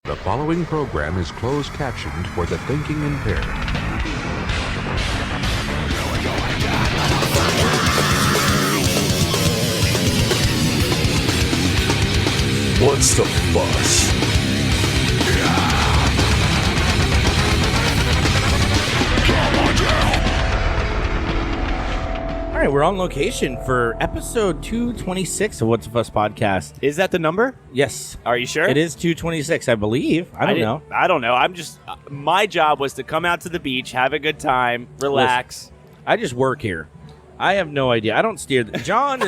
The following program is closed captioned for the thinking impaired. What's the fuss? All right, we're on location for episode 226 of What's the Fuss podcast. Is that the number? Yes. Are you sure? It is 226, I believe. I don't know. I don't know. I'm just, my job was to come out to the beach, have a good time, relax. I just work here. I have no idea. I don't steer. John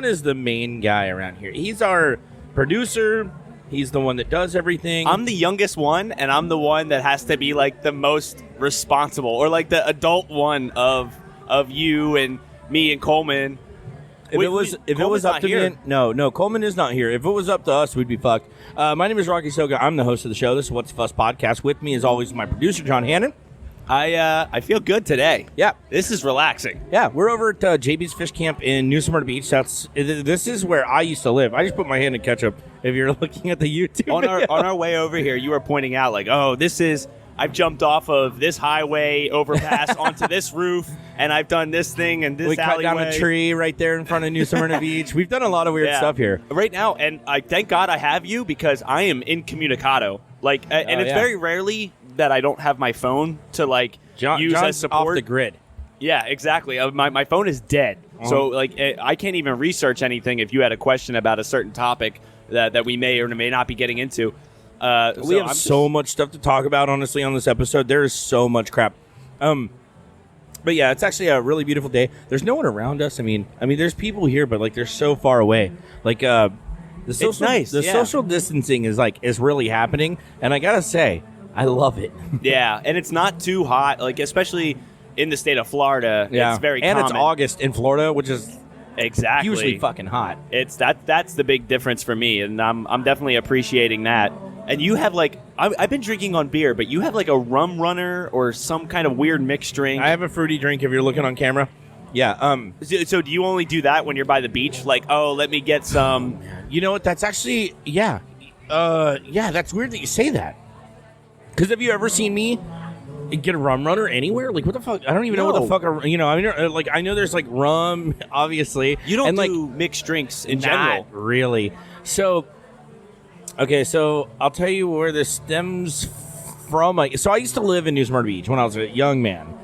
is the main guy around here. He's our producer. He's the one that does everything. I'm the youngest one, and I'm the one that has to be like the most responsible, or like the adult one of you and me and Coleman. If it was up to me, no, Coleman is not here. If it was up to us, we'd be fucked. My name is Rocky Soga. I'm the host of the show. This is What's the Fuss podcast. With me, as always, my producer, John Hannon. I feel good today. Yeah. This is relaxing. Yeah, we're over at JB's Fish Camp in New Smyrna Beach. This is where I used to live. I just put my hand in ketchup if you're looking at the YouTube on video. our way over here, you were pointing out like, oh, I've jumped off of this highway overpass onto this roof, and I've done this thing and this alleyway. We cut down a tree right there in front of New Smyrna Beach. We've done a lot of weird stuff here. Right now, and I thank God I have you because I am incommunicado. And it's very rarely that I don't have my phone to use John's as support. Off the grid. Yeah, exactly. My phone is dead. So I can't even research anything if you had a question about a certain topic that we may or may not be getting into. We have so much stuff to talk about, honestly, on this episode. There is so much crap. But yeah, it's actually a really beautiful day. There's no one around us. I mean, there's people here, but they're so far away. It's nice. The social distancing is really happening, and I gotta say, I love it. Yeah, and it's not too hot, especially in the state of Florida. Yeah, it's very and common. It's August in Florida, which is exactly usually fucking hot. It's that's the big difference for me, and I'm definitely appreciating that. And you have I've been drinking on beer, but you have a rum runner or some kind of weird mixed drink. I have a fruity drink if you're looking on camera. Yeah. So do you only do that when you're by the beach? Let me get some. You know what? That's actually yeah. That's weird that you say that. Because have you ever seen me get a rum runner anywhere? What the fuck? I don't even know what the fuck. I know there's rum, obviously. You don't do mixed drinks in general, not really. So. Okay, so I'll tell you where this stems from. So I used to live in New Smyrna Beach when I was a young man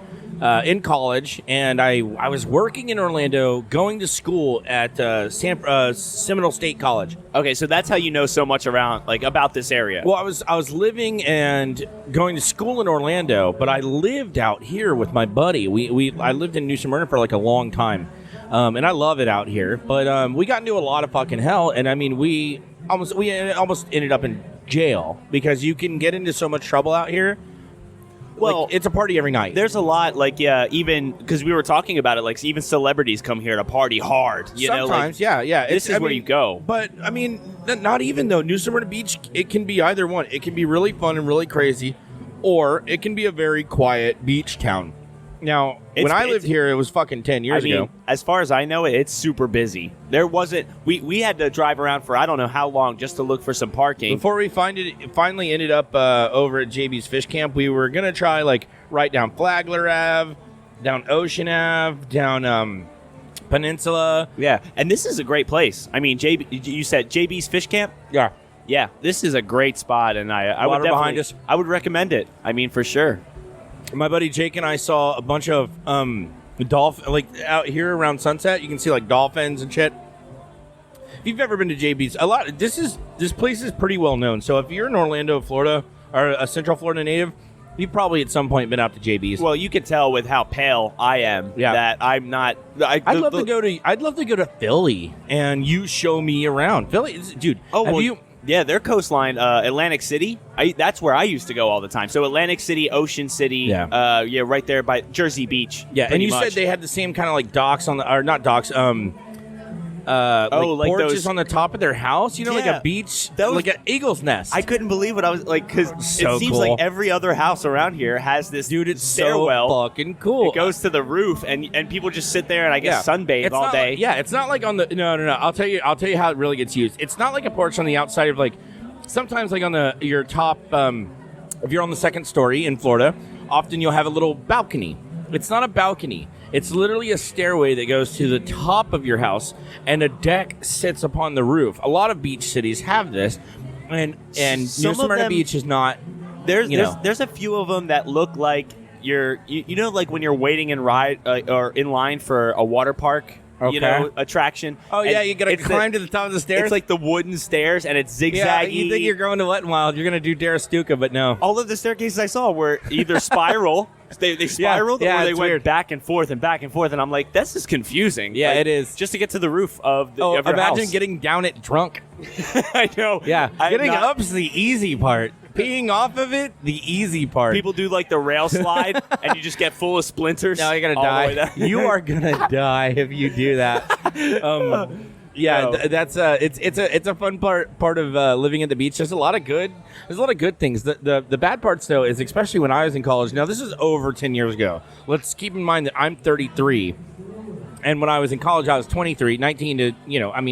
in college, and I was working in Orlando, going to school at Seminole State College. Okay, so that's how you know so much around about this area. Well, I was living and going to school in Orlando, but I lived out here with my buddy. I lived in New Smyrna for a long time, and I love it out here. But we got into a lot of fucking hell, and we almost ended up in jail because you can get into so much trouble out here. Well, it's a party every night. There's a lot, even because we were talking about it, even celebrities come here to party hard. Sometimes, yeah. This is where you go. But, not even, though. New Smyrna Beach, it can be either one. It can be really fun and really crazy, or it can be a very quiet beach town. Now, when I lived here, it was fucking 10 years ago. As far as I know, it's super busy. There wasn't... We had to drive around for I don't know how long just to look for some parking. Before we finally ended up over at JB's Fish Camp, we were going to try, right down Flagler Ave, down Ocean Ave, down Peninsula. Yeah, and this is a great place. You said JB's Fish Camp? Yeah. Yeah, this is a great spot, and I would definitely... behind us. I would recommend it. For sure. My buddy Jake and I saw a bunch of dolphin, out here around sunset. You can see dolphins and shit. If you've ever been to JB's, this place is pretty well known. So if you're in Orlando, Florida, or a Central Florida native, you've probably at some point been out to JB's. Well, you can tell with how pale I am that I'm not. I'd love to go to Philly and you show me around Philly, dude. Yeah, their coastline, Atlantic City. That's where I used to go all the time. So Atlantic City, Ocean City, right there by Jersey Beach. Yeah, and you said they had the same kind of docks not docks, porches those on the top of their house, like a beach, like an eagle's nest. I couldn't believe what I was because so it seems cool. like every other house around here has this it's stairwell. So fucking cool. It goes to the roof, and people just sit there and I guess sunbathe all day. It's not like on the no. I'll tell you how it really gets used. It's not like a porch on the outside of sometimes like on your top, if you're on the second story in Florida, often you'll have a little balcony. It's not a balcony. It's literally a stairway that goes to the top of your house, and a deck sits upon the roof. A lot of beach cities have this, and New Smyrna Beach is not. There's a few of them that look like you know, like when you're waiting in or in line for a water park. Okay. You know, attraction. Oh, yeah, you got to climb to the top of the stairs? It's like the wooden stairs, and it's zigzaggy. Yeah, you think you're going to Wet 'n Wild. You're going to do Darastuka, but no. All of the staircases I saw were either spiral, they spiraled, or they went back and forth, and I'm like, this is confusing. Yeah, like, it is. Just to get to the roof of your imagine house. getting down it drunk. I know. Yeah, getting up's the easy part. Peeing off of it, the easy part. People do like the rail slide, and you just get full of splinters. No, you're gonna die. You are gonna die if you do that. That's it's a fun part of living at the beach. There's a lot of good things. The bad parts though is especially when I was in college. Now this is over 10 years ago. Let's keep in mind that I'm 33. And when I was in college, I was 23, 19 to,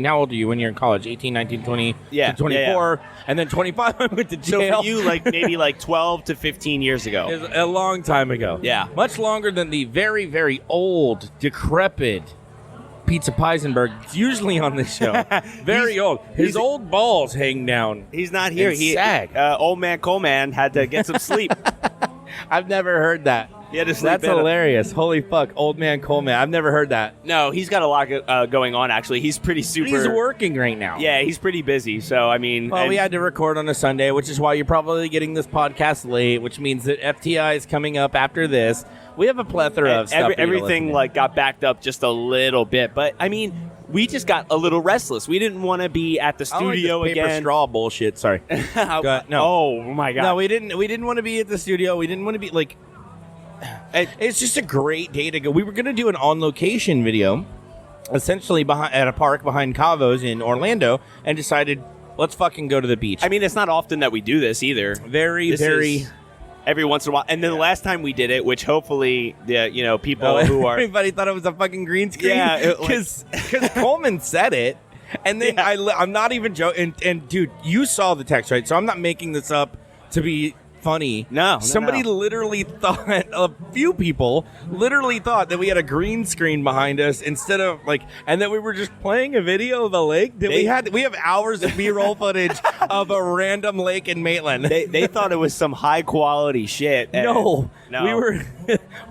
how old are you when you're in college? 18, 19, 20, to 24, and then 25, I went to jail. So for you, maybe 12 to 15 years ago. It was a long time ago. Yeah. Much longer than the very, very old, decrepit Pizza Peisenberg, usually on this show. Very old. His old balls hang down. He's not here. He sag. Old man Coleman had to get some sleep. I've never heard that. That's hilarious. Holy fuck, old man Coleman. I've never heard that. No, he's got a lot going on, actually. He's pretty super. He's working right now. Yeah, he's pretty busy. So, I mean. Well, we had to record on a Sunday, which is why you're probably getting this podcast late, which means that FTI is coming up after this. We have a plethora of stuff. Everything got backed up just a little bit. But, I mean, we just got a little restless. We didn't want to be at the studio paper again. Straw bullshit. Sorry. No. Oh, my God. No, we didn't want to be at the studio. We didn't want to be, it's just a great day to go. We were going to do an on-location video, essentially at a park behind Cavo's in Orlando, and decided, let's fucking go to the beach. I mean, it's not often that we do this either. Very every once in a while. And then the last time we did it, which hopefully, people who are... Everybody thought it was a fucking green screen? Yeah. Because Coleman said it, and then I'm not even joking. And, dude, you saw the text, right? So I'm not making this up to be... funny. No. Somebody literally thought, a few people literally thought that we had a green screen behind us instead of and that we were just playing a video of a lake. We have hours of B-roll footage of a random lake in Maitland. They thought it was some high quality shit. No.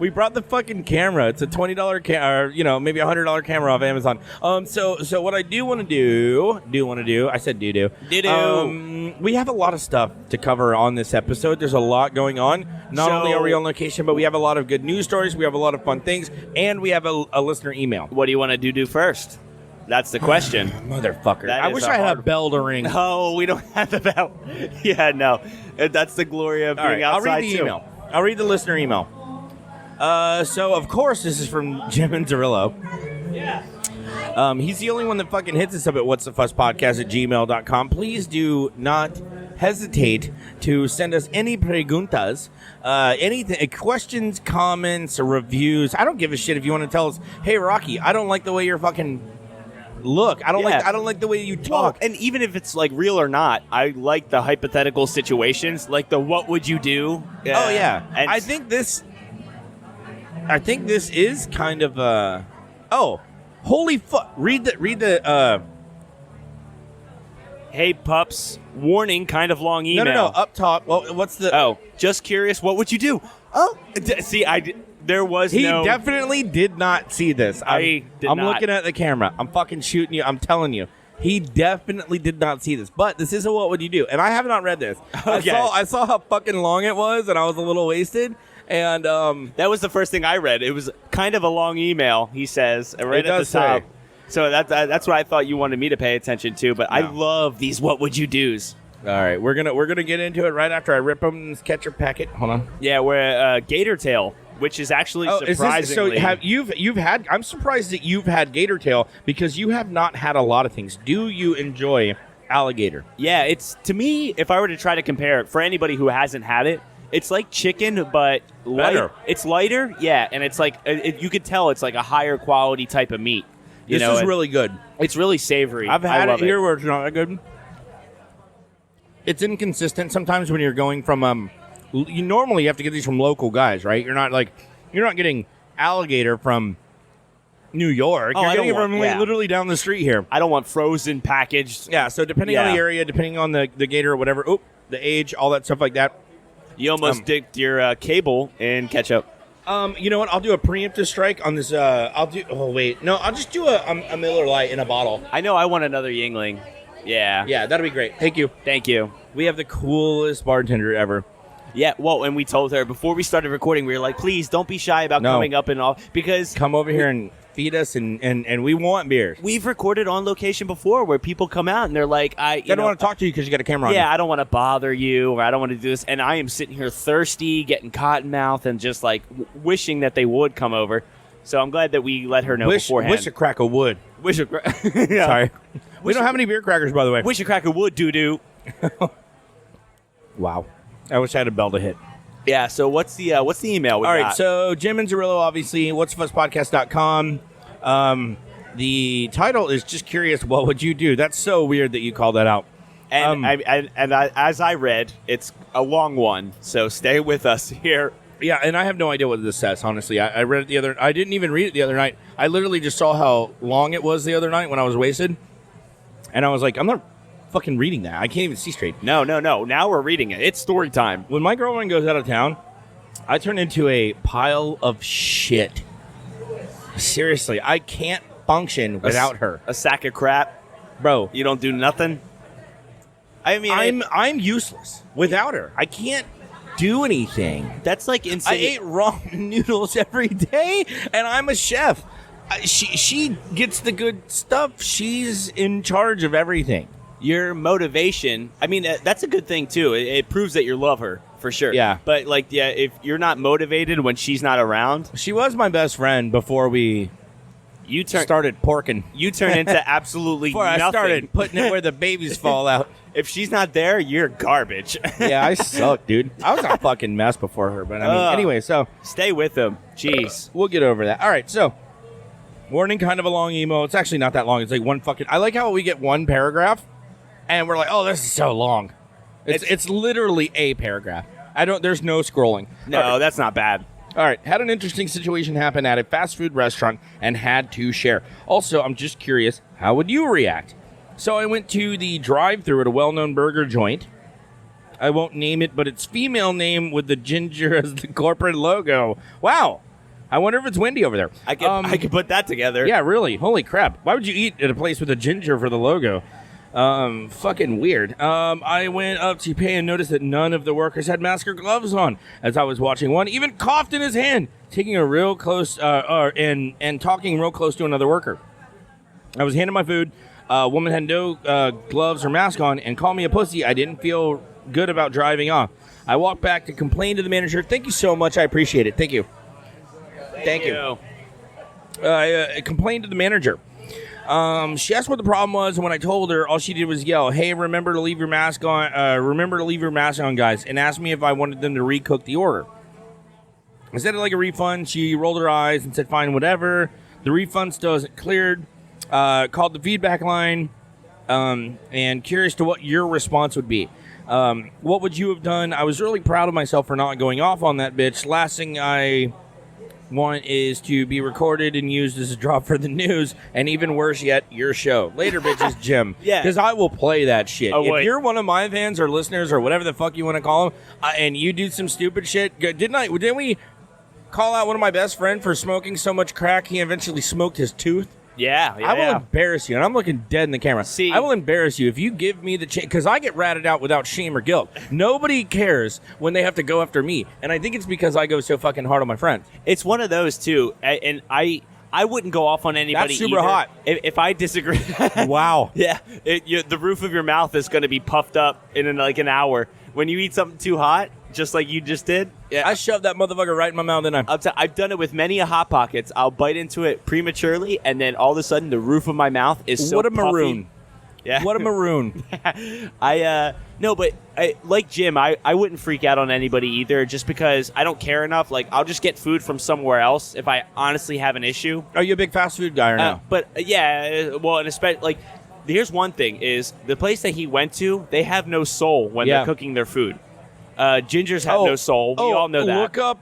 We brought the fucking camera. It's a $20 camera, or maybe $100 camera off Amazon. So what I do want to do. I said do. We have a lot of stuff to cover on this episode. There's a lot going on. Not only are we on location, but we have a lot of good news stories. We have a lot of fun things, and we have a listener email. What do you want to do first? That's the question. Motherfucker. I wish I had a bell to ring. No, we don't have the bell. Yeah, no. That's the glory of being outside, I'll read the email. I'll read the listener email. So, of course, this is from Jim and Zerillo. Yeah. He's the only one that fucking hits us up at whatsthefuspodcast@gmail.com. Please do not hesitate to send us any preguntas, anything, questions, comments, or reviews. I don't give a shit if you want to tell us, hey, Rocky, I don't like the way you're fucking look. I don't like the way you talk. Well, and even if it's real or not, I like the hypothetical situations, like the what would you do? Oh yeah. And I think this is kind of holy fuck. Read the hey pups, warning, kind of long email. No, up top. Well, what's the just curious, what would you do? See, there was He definitely did not see this. I'm looking at the camera. I'm fucking shooting you. I'm telling you. He definitely did not see this. But this is a what would you do? And I have not read this. Okay. I saw how fucking long it was, and I was a little wasted. And that was the first thing I read. It was kind of a long email, he says, right at the top. So that's what I thought you wanted me to pay attention to. But no. I love these what would you do's. All right, we're gonna get into it right after I rip open this ketchup packet. Hold on. Yeah, we're gator tail, which is actually surprisingly. You've had? I'm surprised that you've had gator tail because you have not had a lot of things. Do you enjoy alligator? Yeah, it's to me. If I were to try to compare it for anybody who hasn't had it, it's like chicken, but lighter. It's lighter, yeah, and it's you could tell it's like a higher quality type of meat. This is really good. It's really savory. I've had it here where it's not that good. it's inconsistent sometimes when you're going from you normally have to get these from local guys, right? You're not getting alligator from New York. Oh, You're I getting it don't from want- literally down the street here. I don't want frozen packaged. Yeah, so depending on Yeah. the area, depending on the gator or whatever, the age, all that stuff like that. You almost dipped your cable in ketchup. You know what? I'll do a preemptive strike on this. I'll just do a Miller Lite in a bottle. I know I want another Yingling. Yeah. Yeah, that'll be great. Thank you. Thank you. We have the coolest bartender ever. Yeah, well, and we told her before we started recording, we were like, please don't be shy about coming up and all, because Come over here and feed us, and we want beers. we've recorded on location before where people come out and they're like, I don't want to talk to you because you got a camera on. yeah, I don't want to bother you, or I don't want to do this. And I am sitting here thirsty, getting cotton mouth, and just like wishing that they would come over. So I'm glad that we let her know beforehand. Wish a crack of wood. Wish a yeah. Sorry. We don't have any beer crackers, by the way. Wish a cracker would, doo-doo. Wow. I wish I had a bell to hit. Yeah, so what's the email we All got? right, so Jim and Zerillo, obviously, what'sfuspodcast.com. The title is Just Curious, What Would You Do? That's so weird that you called that out. And as I read, it's a long one, so stay with us here. Yeah, and I have no idea what this says, honestly. I read it I didn't even read it the other night. I literally just saw how long it was the other night when I was wasted. And I was like, I'm not fucking reading that. I can't even see straight. No. Now we're reading it. It's story time. When my girlfriend goes out of town, I turn into a pile of shit. Seriously, I can't function without her. A sack of crap. Bro, You don't do nothing. I mean, I'm useless without her. I can't do anything. that's like I insane. ate raw noodles every day, and I'm a chef. She gets the good stuff. She's in charge of everything. Your motivation. I mean, that's a good thing too. It proves that you love her for sure. Yeah. But if you're not motivated when she's not around, She was my best friend before we you turn started porking. you turn into absolutely Before nothing. I started putting it where the babies fall out. If she's not there, you're garbage. Yeah, I suck, dude. I was a fucking mess before her, but I mean, anyway, so Stay with them. Jeez. we'll get over that. All right, so warning, kind of a long email. It's actually not that long. It's like one fucking. I like how we get one paragraph, and we're like, oh, this is so long. It's literally a paragraph. There's no scrolling. No, All right. that's not bad. All right, had an interesting situation happen at a fast food restaurant and had to share. Also, I'm just curious, how would you react? So I went to the drive-thru at a well-known burger joint. I won't name it, but it's female name with the ginger as the corporate logo. Wow. I wonder if it's windy over there. I could put that together. Yeah, really. Holy crap. Why would you eat at a place with a ginger for the logo? Fucking weird. I went up to pay and noticed that none of the workers had masks or gloves on. As I was watching, one even coughed in his hand, taking a real close, and talking real close to another worker. I was handing my food. A woman had no gloves or mask on and called me a pussy. I didn't feel good about driving off. I walked back to complain to the manager. Thank you so much. I appreciate it. Thank you. Thank you. I complained to the manager. She asked what the problem was, and when I told her, all she did was yell, "Hey, remember to leave your mask on! Remember to leave your mask on, guys!" And asked me if I wanted them to recook the order. Instead of like a refund, she rolled her eyes and said, "Fine, whatever." The refund still isn't cleared. Called the feedback line, and curious to what your response would be. What would you have done? I was really proud of myself for not going off on that bitch. Last thing I want is to be recorded and used as a drop for the news, and even worse yet, your show. Later, bitches, Jim. Yeah. Because I will play that shit. Oh, wait. If you're one of my fans or listeners or whatever the fuck you want to call them, and you do some stupid shit, didn't we call out one of my best friend for smoking so much crack he eventually smoked his tooth? Yeah. I will embarrass you, and I'm looking dead in the camera. See- I will embarrass you if you give me the chance, because I get ratted out without shame or guilt. Nobody cares when they have to go after me, and I think it's because I go so fucking hard on my friends. It's one of those too, and I wouldn't go off on anybody. That's super either. hot. If I disagree, Wow. yeah, the roof of your mouth is going to be puffed up in like an hour when you eat something too hot, just like you just did. Yeah, I shoved that motherfucker right in my mouth, didn't I? I've done it with many a Hot Pockets. I'll bite into it prematurely, and then all of a sudden, the roof of my mouth is so What a puffy. maroon. Yeah, What a maroon. no, but like Jim, I wouldn't freak out on anybody either, just because I don't care enough. Like, I'll just get food from somewhere else if I honestly have an issue. Are you a big fast food guy or no? But yeah, well, and especially like here's one thing: is the place that he went to? They have no soul when they're cooking their food. Gingers have no soul. We all know that. Look up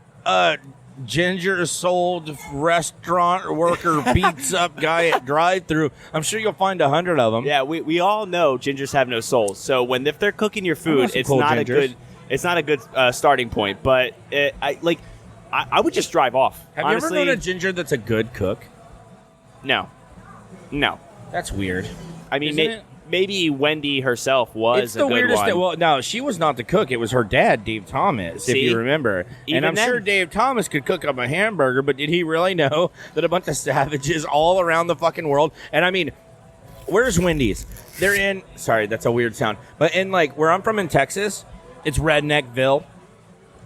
ginger sold restaurant worker beats up guy at drive-through. I'm sure you'll find 100 of them. Yeah, we all know gingers have no soul. So if they're cooking your food, it's cool not gingers. it's not a good starting point. But I would just drive off. Have Honestly, you ever known a ginger that's a good cook? No. That's weird. I mean, Isn't it? maybe Wendy herself was It's a the good weirdest one. thing. Well, no, she was not the cook. It was her dad, Dave Thomas, if See? you remember. Even And I'm then. sure Dave Thomas could cook up a hamburger, but did he really know that a bunch of savages all around the fucking world? And I mean, where's Wendy's? They're in. Sorry, that's a weird sound. But in like where I'm from in Texas, it's Redneckville.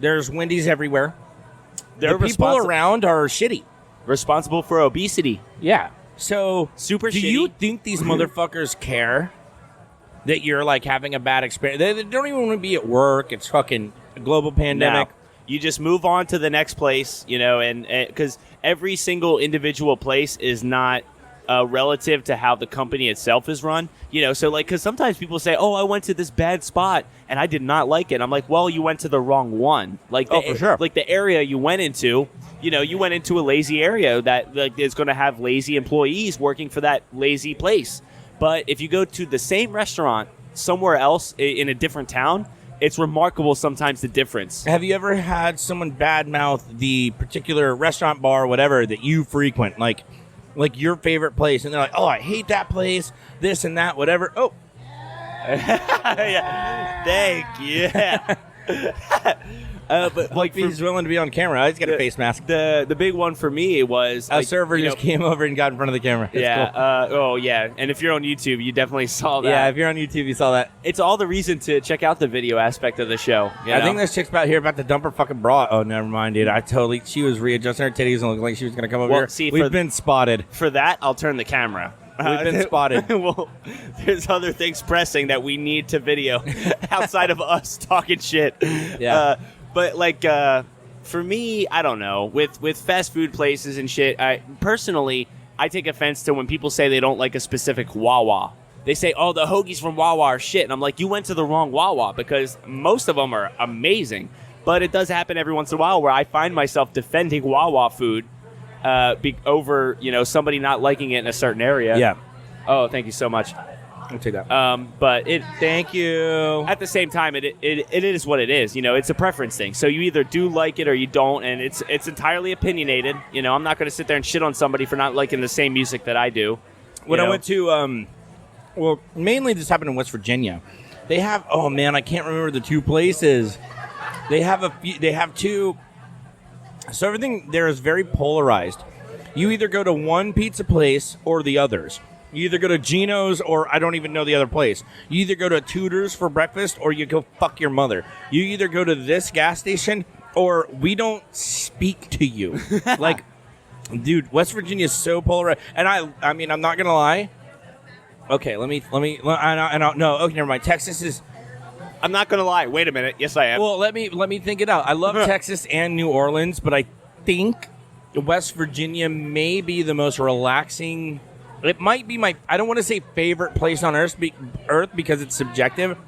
There's Wendy's everywhere. They're The people around are shitty. responsible for obesity. Yeah. So Super do shitty. you think these motherfuckers care that you're like having a bad experience? They don't even want to be at work. It's fucking a global pandemic. No. You just move on to the next place, and because every single individual place is not relative to how the company itself is run. So like, because sometimes people say, "Oh, I went to this bad spot and I did not like it." I'm like, "Well, you went to the wrong one." Like, for sure. Like the area you went into. You went into a lazy area that is going to have lazy employees working for that lazy place. But if you go to the same restaurant somewhere else in a different town, it's remarkable sometimes the difference. Have you ever had someone badmouth the particular restaurant, bar, whatever that you frequent, like your favorite place, and they're like, "Oh, I hate that place, this and that, whatever." Oh, Yeah. Thank you. Yeah. But like he's willing to be on camera. He's got a face mask. The big one for me was A server just came over and got in front of the camera. It's yeah. cool. Yeah. And if you're on YouTube, you definitely saw that. Yeah, if you're on YouTube, you saw that. It's all the reason to check out the video aspect of the show. I think this chick's about to dump her fucking bra. Oh, never mind, dude. She was readjusting her titties and looked like she was going to come over Well, here. see, We've been spotted. For that, I'll turn the camera. We've been spotted. Well, there's other things pressing that we need to video outside of us talking shit. Yeah. But like for me, I don't know. With fast food places and shit, I take offense to when people say they don't like a specific Wawa. They say, "Oh, the hoagies from Wawa are shit," and I'm like, "You went to the wrong Wawa," because most of them are amazing. But it does happen every once in a while where I find myself defending Wawa food over somebody not liking it in a certain area. Yeah. Oh, thank you so much. I'll take that. But it. Thank you. At the same time, it is what it is. It's a preference thing. So you either do like it or you don't, and it's entirely opinionated. I'm not going to sit there and shit on somebody for not liking the same music that I do. When I went to, mainly this happened in West Virginia. They have, oh man, I can't remember the two places. They have two. So everything there is very polarized. You either go to one pizza place or the others. You either go to Gino's or I don't even know the other place. You either go to Tudor's for breakfast or you go fuck your mother. You either go to this gas station or we don't speak to you. Like, dude, West Virginia is so polarized. And I mean, I'm not going to lie. Okay, no, okay, never mind. Texas is... I'm not going to lie. Wait a minute. Yes, I am. Well, let me think it out. I love Texas and New Orleans, but I think West Virginia may be the most relaxing... It might be I don't want to say favorite place on earth because it's subjective,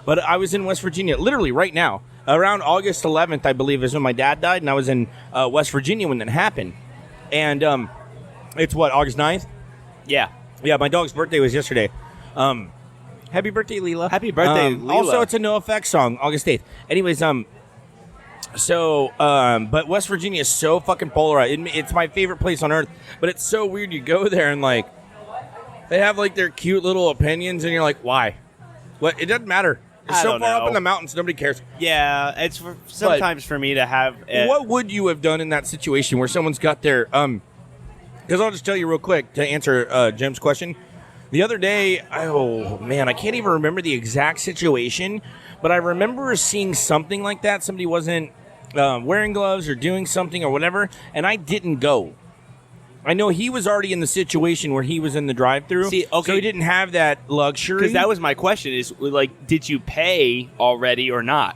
but I was in West Virginia literally right now. Around August 11th, I believe, is when my dad died, and I was in West Virginia when that happened. And it's what, August 9th? Yeah. Yeah, my dog's birthday was yesterday. Happy birthday, Leela. Happy birthday, Leela. Also, it's a NoFX song, August 8th. Anyways, but West Virginia is so fucking polarized. It's my favorite place on earth, but it's so weird. You go there and like, they have like their cute little opinions, and you're like, why? What? It doesn't matter. It's I so don't far know. up in the mountains, nobody cares. Yeah, it's sometimes for me to have... What would you have done in that situation where someone's got their... Because I'll just tell you real quick to answer Jim's question. The other day, oh man, I can't even remember the exact situation, but I remember seeing something like that. Somebody wasn't wearing gloves or doing something or whatever, and I didn't go. I know he was already in the situation where he was in the drive-thru, See, okay. so he didn't have that luxury. Because that was my question, is like, did you pay already or not?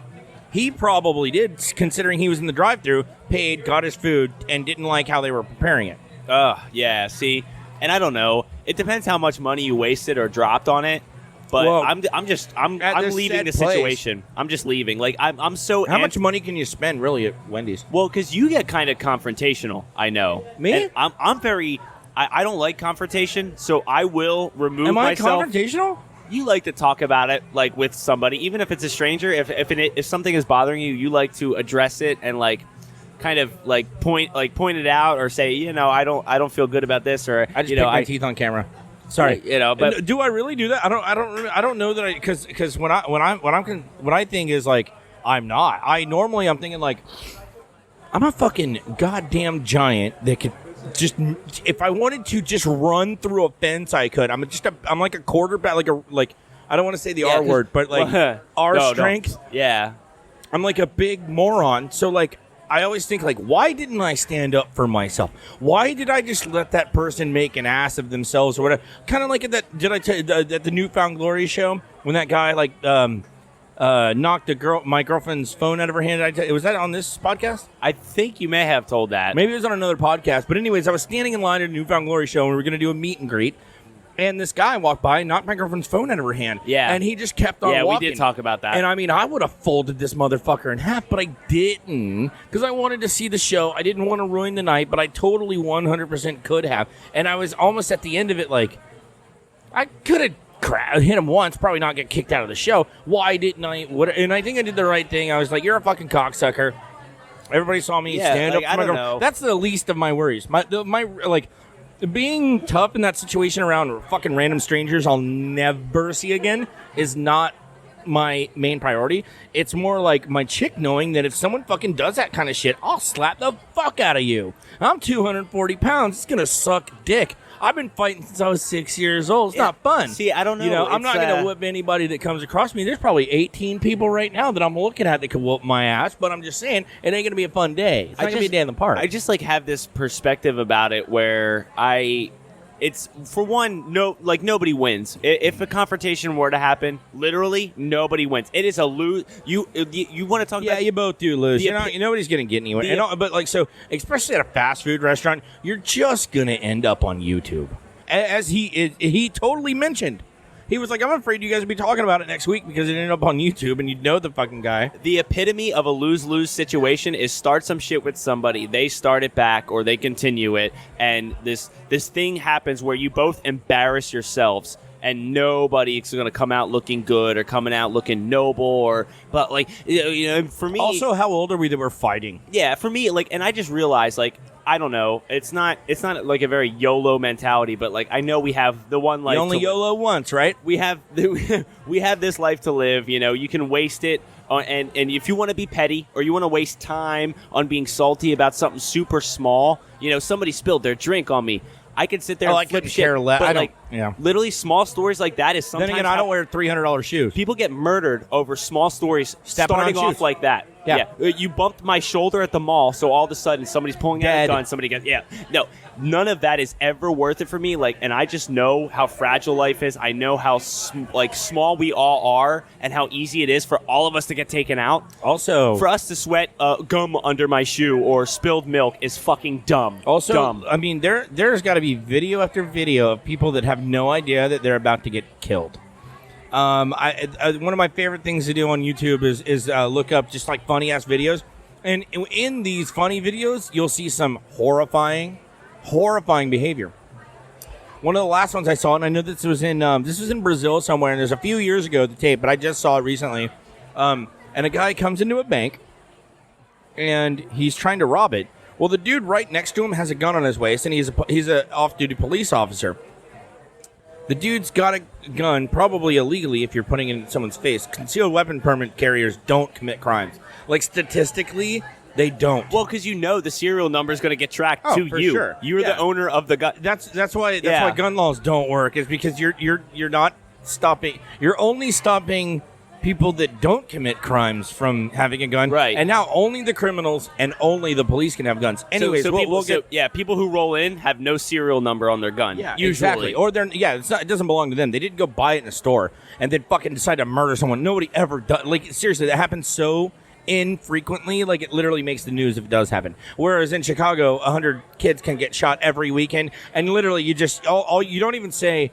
He probably did, considering he was in the drive-thru, paid, got his food, and didn't like how they were preparing it. Yeah, see, And I don't know. It depends how much money you wasted or dropped on it. But Well, I'm this leaving the said place- situation. I'm just leaving. Like I'm so. How much money can you spend really at Wendy's? Well, because you get kind of confrontational. I know. Me? And I'm very. I don't like confrontation, so I will remove Am I myself. confrontational? You like to talk about it, like with somebody, even if it's a stranger. If something is bothering you, you like to address it and like, kind of like point it out or say, I don't feel good about this, or I just picked my teeth on camera. Sorry, but do I really do that? I don't know that because when I think is like I'm not. I'm thinking like I'm a fucking goddamn giant that could just, if I wanted to just run through a fence, I could. I'm like a quarterback, like I don't want to say the R word, but like strength. No. Yeah, I'm like a big moron. So like I always think like, why didn't I stand up for myself? Why did I just let that person make an ass of themselves or whatever? Kind of like at that. Did I tell you at the Newfound Glory show when that guy like knocked my girlfriend's phone out of her hand? Was that on this podcast? I think you may have told that. Maybe it was on another podcast. But anyways, I was standing in line at a Newfound Glory show and we were going to do a meet and greet. And this guy walked by and knocked my girlfriend's phone out of her hand. Yeah. And he just kept on walking. walking. We did talk about that. And I mean, I would have folded this motherfucker in half, but I didn't because I wanted to see the show. I didn't want to ruin the night, but I totally 100% could have. And I was almost at the end of it like, I could have hit him once, probably not get kicked out of the show. Why didn't I? And I think I did the right thing. I was like, you're a fucking cocksucker. Everybody saw me stand up for my girl. That's the least of my worries. Being tough in that situation around fucking random strangers I'll never see again is not my main priority. It's more like my chick knowing that if someone fucking does that kind of shit, I'll slap the fuck out of you. I'm 240 pounds. It's gonna suck dick. I've been fighting since I was 6 years old. It's not fun. See, I don't know. I'm not going to whip anybody that comes across me. There's probably 18 people right now that I'm looking at that could whoop my ass, but I'm just saying it ain't going to be a fun day. It's not going to be a day in the park. I just like have this perspective about it where it's for one, nobody wins. If a confrontation were to happen, literally nobody wins. It is a lose. You want to talk? Yeah, about you both do lose. Nobody's going to get anywhere. But like so, especially at a fast food restaurant, you're just going to end up on YouTube. As he totally mentioned. He was like, I'm afraid you guys will be talking about it next week because it ended up on YouTube and you'd know the fucking guy. The epitome of a lose-lose situation is start some shit with somebody, they start it back or they continue it, and this thing happens where you both embarrass yourselves and nobody's going to come out looking good or coming out looking noble but like, for me. Also, how old are we that we're fighting? Yeah, for me, like, and I just realized, like, I don't know. It's not like a very YOLO mentality, but like I know we have the one life. You only YOLO once, right? We have this life to live. You can waste it, and if you want to be petty or you want to waste time on being salty about something super small, somebody spilled their drink on me. I could sit there and flip shit. But literally small stories like that is sometimes. Then again, I don't wear $300 shoes. People get murdered over small stories starting off like that. Yeah. You bumped my shoulder at the mall, so all of a sudden somebody's pulling out a gun. Somebody gets No, none of that is ever worth it for me. Like, and I just know how fragile life is. I know how small we all are, and how easy it is for all of us to get taken out. Also, for us to sweat gum under my shoe or spilled milk is fucking dumb. Also, dumb. I mean, there's got to be video after video of people that have no idea that they're about to get killed. One of my favorite things to do on YouTube is look up just like funny ass videos, and in these funny videos, you'll see some horrifying behavior. One of the last ones I saw, and I know this was in Brazil somewhere, and there's a few years ago the tape, but I just saw it recently. And a guy comes into a bank, and he's trying to rob it. Well, the dude right next to him has a gun on his waist, and he's a off-duty police officer. The dude's got a gun, probably illegally if you're putting it in someone's face. Concealed weapon permit carriers don't commit crimes. Like, statistically, they don't. Well, because the serial number is going to get tracked to for you. Sure. You're the owner of the gun. That's why gun laws don't work, is because you're not stopping. You're only stopping people that don't commit crimes from having a gun. Right. And now only the criminals and only the police can have guns. Anyways, people who roll in have no serial number on their gun. Yeah, usually. Exactly. Or it doesn't belong to them. They didn't go buy it in a store and then fucking decide to murder someone. Nobody ever does. Like, seriously, that happens so infrequently. Like, it literally makes the news if it does happen. Whereas in Chicago, 100 kids can get shot every weekend, and literally you just you don't even say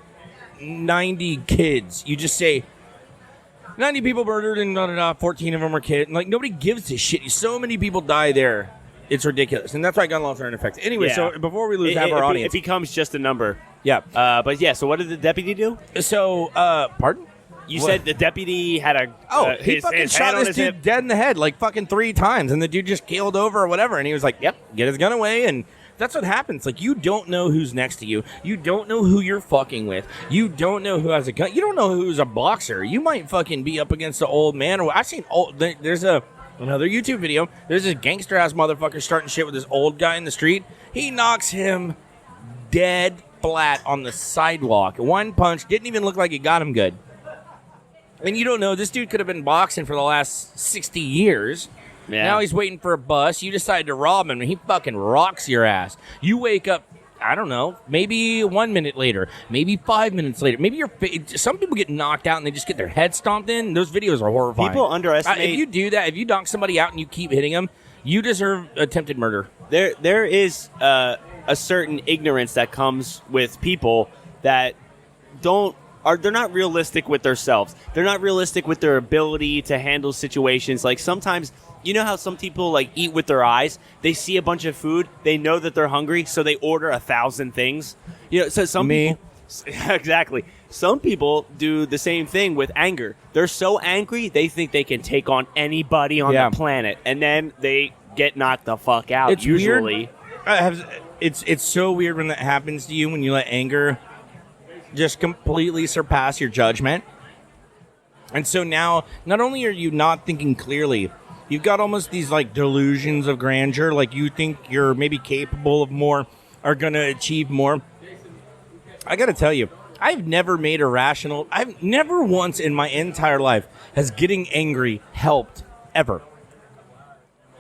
90 kids. You just say 90 people murdered and 14 of them are kids. Like, nobody gives a shit. So many people die there. It's ridiculous. And that's why gun laws are ineffective. Anyway, so before we lose half our audience. It becomes just a number. Yeah. But yeah, so what did the deputy do? So, pardon? You said the deputy had a... he fucking shot this dude dead in the head like fucking 3 times, and the dude just keeled over or whatever, and he was like, yep, get his gun away, and that's what happens. Like, you don't know who's next to you. You don't know who you're fucking with. You don't know who has a gun. You don't know who's a boxer. You might fucking be up against an old man. I've seen there's another YouTube video. There's this gangster-ass motherfucker starting shit with this old guy in the street. He knocks him dead flat on the sidewalk. One punch. Didn't even look like it got him good. And you don't know. This dude could have been boxing for the last 60 years. Yeah. Now he's waiting for a bus. You decide to rob him, and he fucking rocks your ass. You wake up, I don't know, maybe 1 minute later, maybe 5 minutes later. Maybe some people get knocked out and they just get their head stomped in. Those videos are horrifying. People underestimate. If you do that, if you knock somebody out and you keep hitting them, you deserve attempted murder. There is a certain ignorance that comes with people that they're not realistic with themselves. They're not realistic with their ability to handle situations. Like, sometimes, you know how some people like eat with their eyes? They see a bunch of food, they know that they're hungry, so they order 1,000 things. You know, so some people exactly. Some people do the same thing with anger. They're so angry, they think they can take on anybody on the planet, and then they get knocked the fuck out. It's usually. Weird. It's so weird when that happens to you, when you let anger just completely surpass your judgment. And so now, not only are you not thinking clearly, you've got almost these like delusions of grandeur, like you think you're maybe capable of more, are going to achieve more. I got to tell you, I've never once in my entire life has getting angry helped, ever.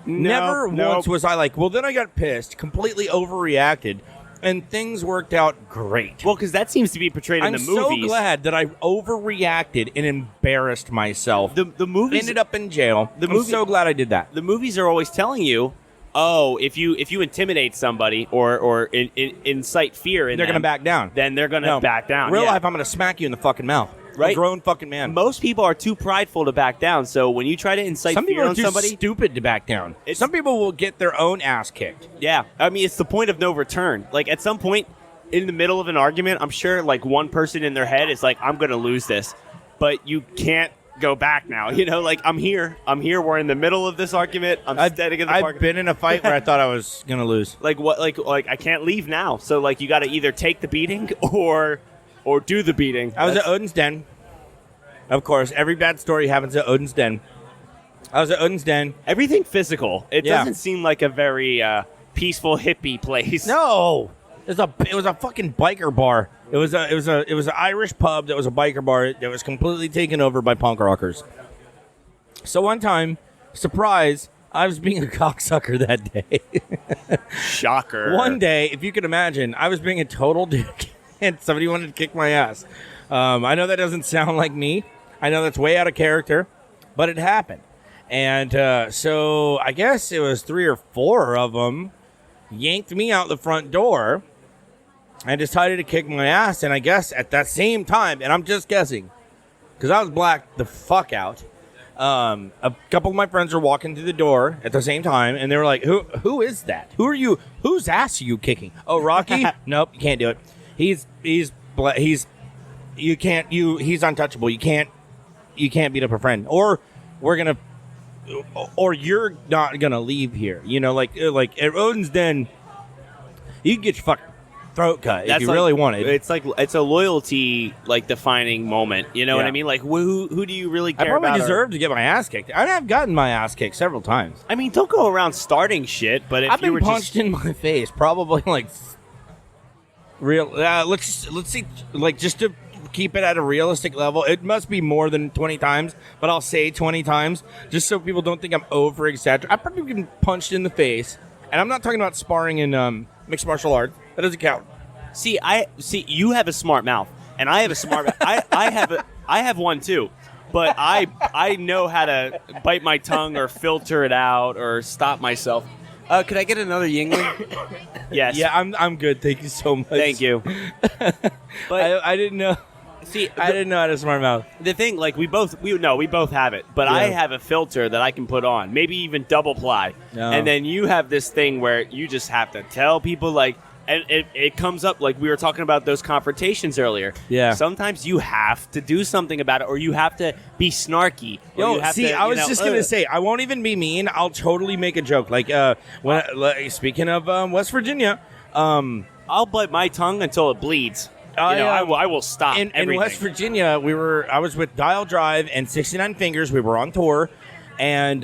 Never once was I like, well, then I got pissed, completely overreacted, and things worked out great. Well, because that seems to be portrayed in the movies. I'm so glad that I overreacted and embarrassed myself. The movies ended up in jail. I'm so glad I did that. The movies are always telling you, oh, if you intimidate somebody or incite fear in they're them, going to back down. Then they're going to back down. Real life, I'm going to smack you in the fucking mouth. Right? A grown fucking man. Most people are too prideful to back down. So when you try to incite fear on somebody, some people are too stupid to back down. Some people will get their own ass kicked. Yeah, I mean, it's the point of no return. Like, at some point in the middle of an argument, I'm sure like one person in their head is like, I'm going to lose this, but you can't go back now. You know, like, I'm here. We're in the middle of this argument. I've been in a fight where I thought I was going to lose. Like what? Like I can't leave now. So like you got to either take the beating or do the beating. I was at Odin's Den. Of course, every bad story happens at Odin's Den. I was at Odin's Den. Everything physical. It doesn't seem like a very peaceful hippie place. No, it was a fucking biker bar. It was an Irish pub that was a biker bar that was completely taken over by punk rockers. So one time, surprise, I was being a cocksucker that day. Shocker. One day, if you can imagine, I was being a total dick, and somebody wanted to kick my ass. I know that doesn't sound like me. I know that's way out of character, but it happened. And so I guess it was 3 or 4 of them yanked me out the front door and decided to kick my ass. And I guess at that same time, and I'm just guessing, because I was blacked the fuck out, a couple of my friends were walking through the door at the same time, and they were like, who is that? Who are you? Whose ass are you kicking? Oh, Rocky? Nope, you can't do it. He's untouchable. You can't beat up a friend, or you're not gonna leave here. You know, like at Odin's Den, you can get your fucking throat cut if you really want it. It's a loyalty defining moment. You know what I mean? Like who do you really care about? I probably deserve to get my ass kicked. I've gotten my ass kicked several times. I mean, don't go around starting shit. But if I've been punched in my face, probably let's see, just to keep it at a realistic level, it must be more than 20 times, but I'll say 20 times just so people don't think I'm over exaggerating. I've probably been punched in the face, and I'm not talking about sparring in mixed martial arts. That doesn't count. See, you have a smart mouth, and I have a smart mouth. I have one too. but I know how to bite my tongue or filter it out or stop myself. Could I get another Yingling? Yes. Yeah, I'm good. Thank you so much. Thank you. But I didn't know. see, I didn't know how to smart mouth. the thing, like we both have it, but I have a filter that I can put on, maybe even double ply, and then you have this thing where you just have to tell people like. And it comes up like we were talking about those confrontations earlier. Yeah. Sometimes you have to do something about it, or you have to be snarky. Or you Yo, have see, to, I was just gonna say, I won't even be mean. I'll totally make a joke. Like, speaking of West Virginia, I'll bite my tongue until it bleeds. I will stop in everything. West Virginia. I was with Dial Drive and 69 Fingers. We were on tour, and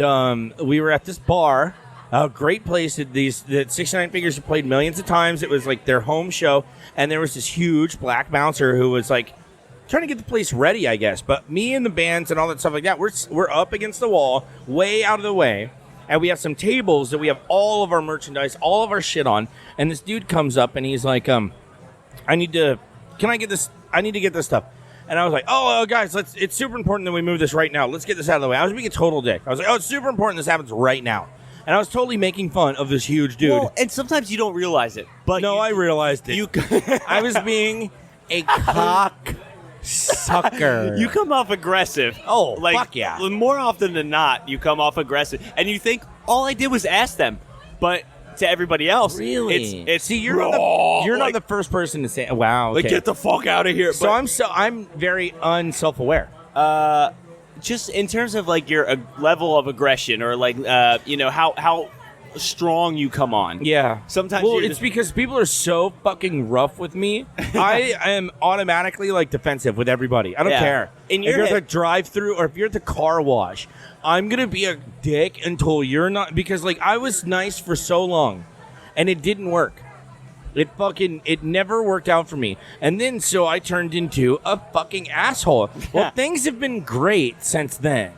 we were at this bar. A great place. The 69 Fingers have played millions of times. It was like their home show, and there was this huge black bouncer who was like trying to get the place ready, I guess. But me and the bands and all that stuff like that, we're up against the wall, way out of the way, and we have some tables that we have all of our merchandise, all of our shit on. And this dude comes up and he's like, can I get this? I need to get this stuff. And I was like, guys, it's super important that we move this right now. Let's get this out of the way. I was being a total dick. I was like, it's super important this happens right now. And I was totally making fun of this huge dude. Well, and sometimes you don't realize it. But no, I realized it. I was being a cock sucker. You come off aggressive. Oh, like, fuck yeah. More often than not, you come off aggressive. And you think, all I did was ask them. But to everybody else, really? It's See, you're not the first person to say, wow, okay. Like, get the fuck out of here. So I'm very unself-aware. Just in terms of like your level of aggression, or like how strong you come on. Yeah. Sometimes. Well, it's because people are so fucking rough with me. I am automatically like defensive with everybody. I don't care. In if you're at the drive-through or if you're at the car wash, I'm gonna be a dick until you're not. Because like I was nice for so long, and it didn't work. It never worked out for me. And then so I turned into a fucking asshole. Well, things have been great since then.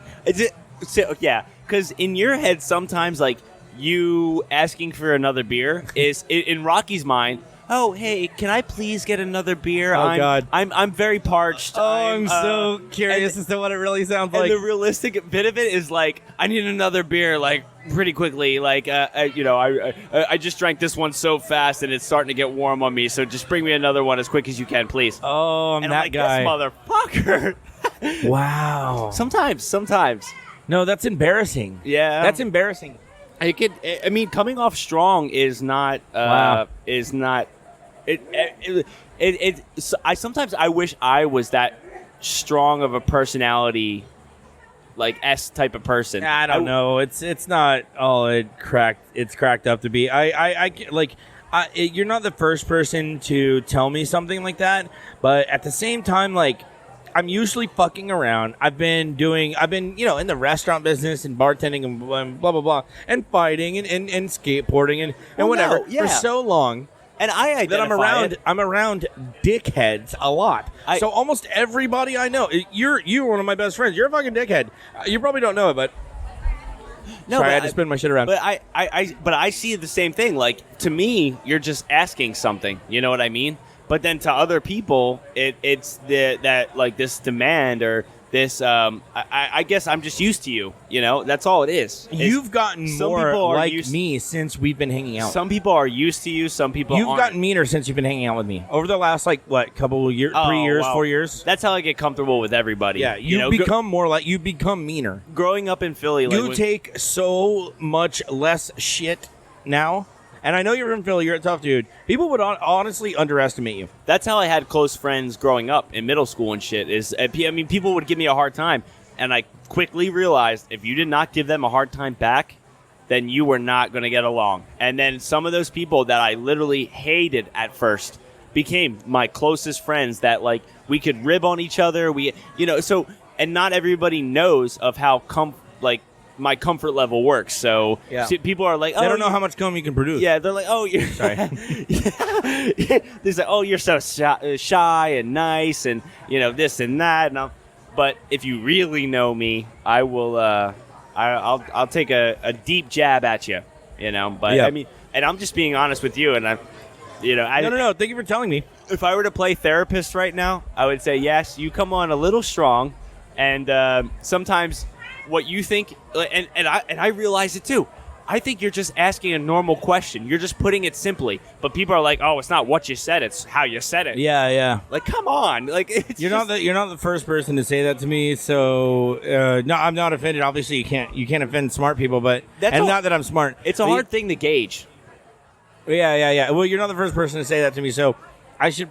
Yeah, because in your head sometimes like you asking for another beer is in Rocky's mind. Oh, hey, can I please get another beer? God. I'm very parched. Oh, I'm so curious as to what it really sounds like. And the realistic bit of it is like, I need another beer, like, pretty quickly. Like, I just drank this one so fast, and it's starting to get warm on me, so just bring me another one as quick as you can, please. Oh, I'm and that I'm like, guy. This motherfucker. Wow. Sometimes. No, that's embarrassing. Yeah. That's embarrassing. Coming off strong is not. Wow. Is not. I wish I was that strong of a personality, like S type of person. I don't know. It's not all it's cracked up to be. You're not the first person to tell me something like that, but at the same time, like, I'm usually fucking around. I've been in the restaurant business and bartending and blah blah blah and fighting and skateboarding and whatever for so long. And I identify I'm around dickheads a lot. So almost everybody I know, you're one of my best friends. You're a fucking dickhead. You probably don't know it, but no, sorry, I had to spin my shit around. But I see the same thing. Like, to me, you're just asking something. You know what I mean? But then to other people, it's this demand or this. I guess I'm just used to you. You know, that's all it is. You've gotten more like me since we've been hanging out. Some people are used to you. Some people you've aren't. gotten meaner since you've been hanging out with me over the last couple of years, 3 years, 4 years. That's how I get comfortable with everybody. Yeah, you become meaner. Growing up in Philly, you take so much less shit now. And I know you're from Philly. You're a tough dude. People would honestly underestimate you. That's how I had close friends growing up in middle school and shit. People would give me a hard time. And I quickly realized if you did not give them a hard time back, then you were not going to get along. And then some of those people that I literally hated at first became my closest friends that, like, we could rib on each other. And not everybody knows of how my comfort level works. So people are like, they don't know how much cum you can produce. Yeah, they're like, oh, you're sorry. They're like, oh, you're so shy and nice, and this and that. But if you really know me, I will. I'll take a deep jab at you. But yeah. I mean, and I'm just being honest with you. And No. Thank you for telling me. If I were to play therapist right now, I would say yes. You come on a little strong. And sometimes what you think, and I realize it too. I think you're just asking a normal question. You're just putting it simply. But people are like, "Oh, it's not what you said; it's how you said it." Yeah. Like, come on! Like, it's You're not the first person to say that to me. So no, I'm not offended. Obviously, you can't offend smart people, but not that I'm smart. It's a hard thing to gauge. Yeah. Well, you're not the first person to say that to me, so I should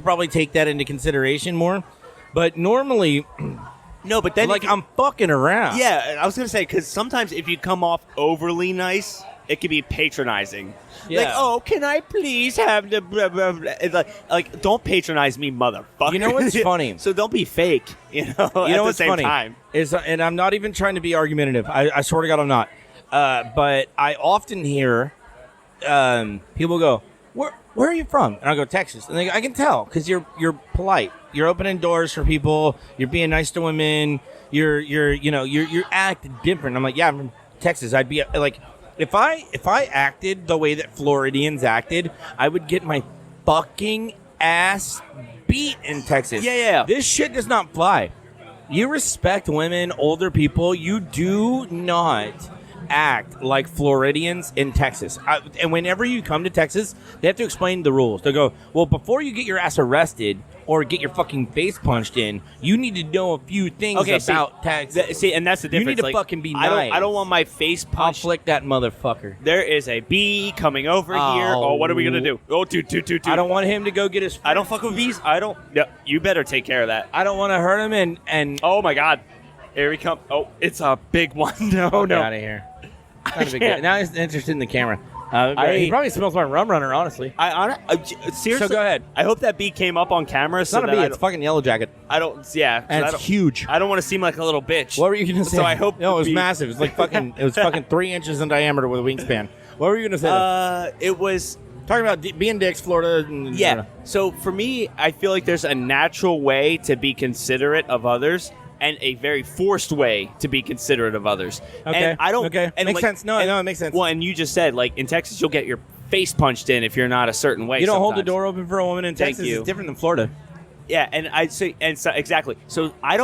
probably take that into consideration more. But normally, no. But then, I'm fucking around. Yeah, I was gonna say because sometimes if you come off overly nice, it can be patronizing. Yeah. Like, oh, can I please have the blah, blah, blah. It's like don't patronize me, motherfucker. You know what's funny? So don't be fake. You know what's same funny time. is, and I'm not even trying to be argumentative. I swear to God, I'm not. But I often hear people go, "Where are you from?" And I go, "Texas." And I can tell because you're polite. You're opening doors for people. You're being nice to women. You're acting different. I'm like, yeah, I'm from Texas. I'd be like, if I acted the way that Floridians acted, I would get my fucking ass beat in Texas. Yeah. This shit does not fly. You respect women, older people. You do not act like Floridians in Texas. And whenever you come to Texas, they have to explain the rules. They'll go, well, before you get your ass arrested or get your fucking face punched in, you need to know a few things about Texas. See, and that's the difference. You need to fucking be nice. I don't want my face I'll punched. flick that motherfucker. There is a bee coming over here. Oh, what are we gonna do? Oh, toot. I don't want him to go get his... I don't fuck with bees. I don't... No, you better take care of that. I don't want to hurt him and... Oh, my God. Here he comes. Oh, it's a big one. No. Get out of here. Not a big guy. Now he's interested in the camera. He probably smells my rum runner, honestly. Seriously. So go ahead. I hope that bee came up on camera. It's not a bee. It's a fucking yellow jacket. I don't. Yeah, and it's huge. I don't want to seem like a little bitch. What were you gonna say? So I hope. No, it was massive. It was like fucking. It was fucking 3 inches in diameter with a wingspan. What were you gonna say? It was talking about being dicks, Florida. And, yeah. So for me, I feel like there's a natural way to be considerate of others. And a very forced way to be considerate of others. Okay. And I don't. Okay. And makes sense. No, it makes sense. Well, and you just said, like, in Texas, you'll get your face punched in if you're not a certain way. You don't sometimes. hold the door open for a woman in Texas. It's different than Florida. Yeah, and I'd say, exactly. So I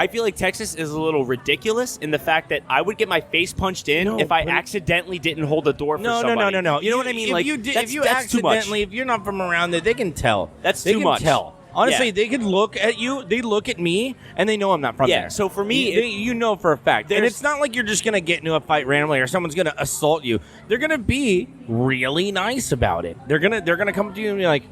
feel like Texas is a little ridiculous in the fact that I would get my face punched in if I accidentally didn't hold the door for somebody. No. You know what I mean? If like, if you accidentally, if you're not from around there, they can tell. That's too much. They can tell. Honestly, they could look at you, they look at me, and they know I'm not from there. Yeah, so for me... You know for a fact. And it's not like you're just going to get into a fight randomly or someone's going to assault you. They're going to be really nice about it. They're gonna come to you and be like,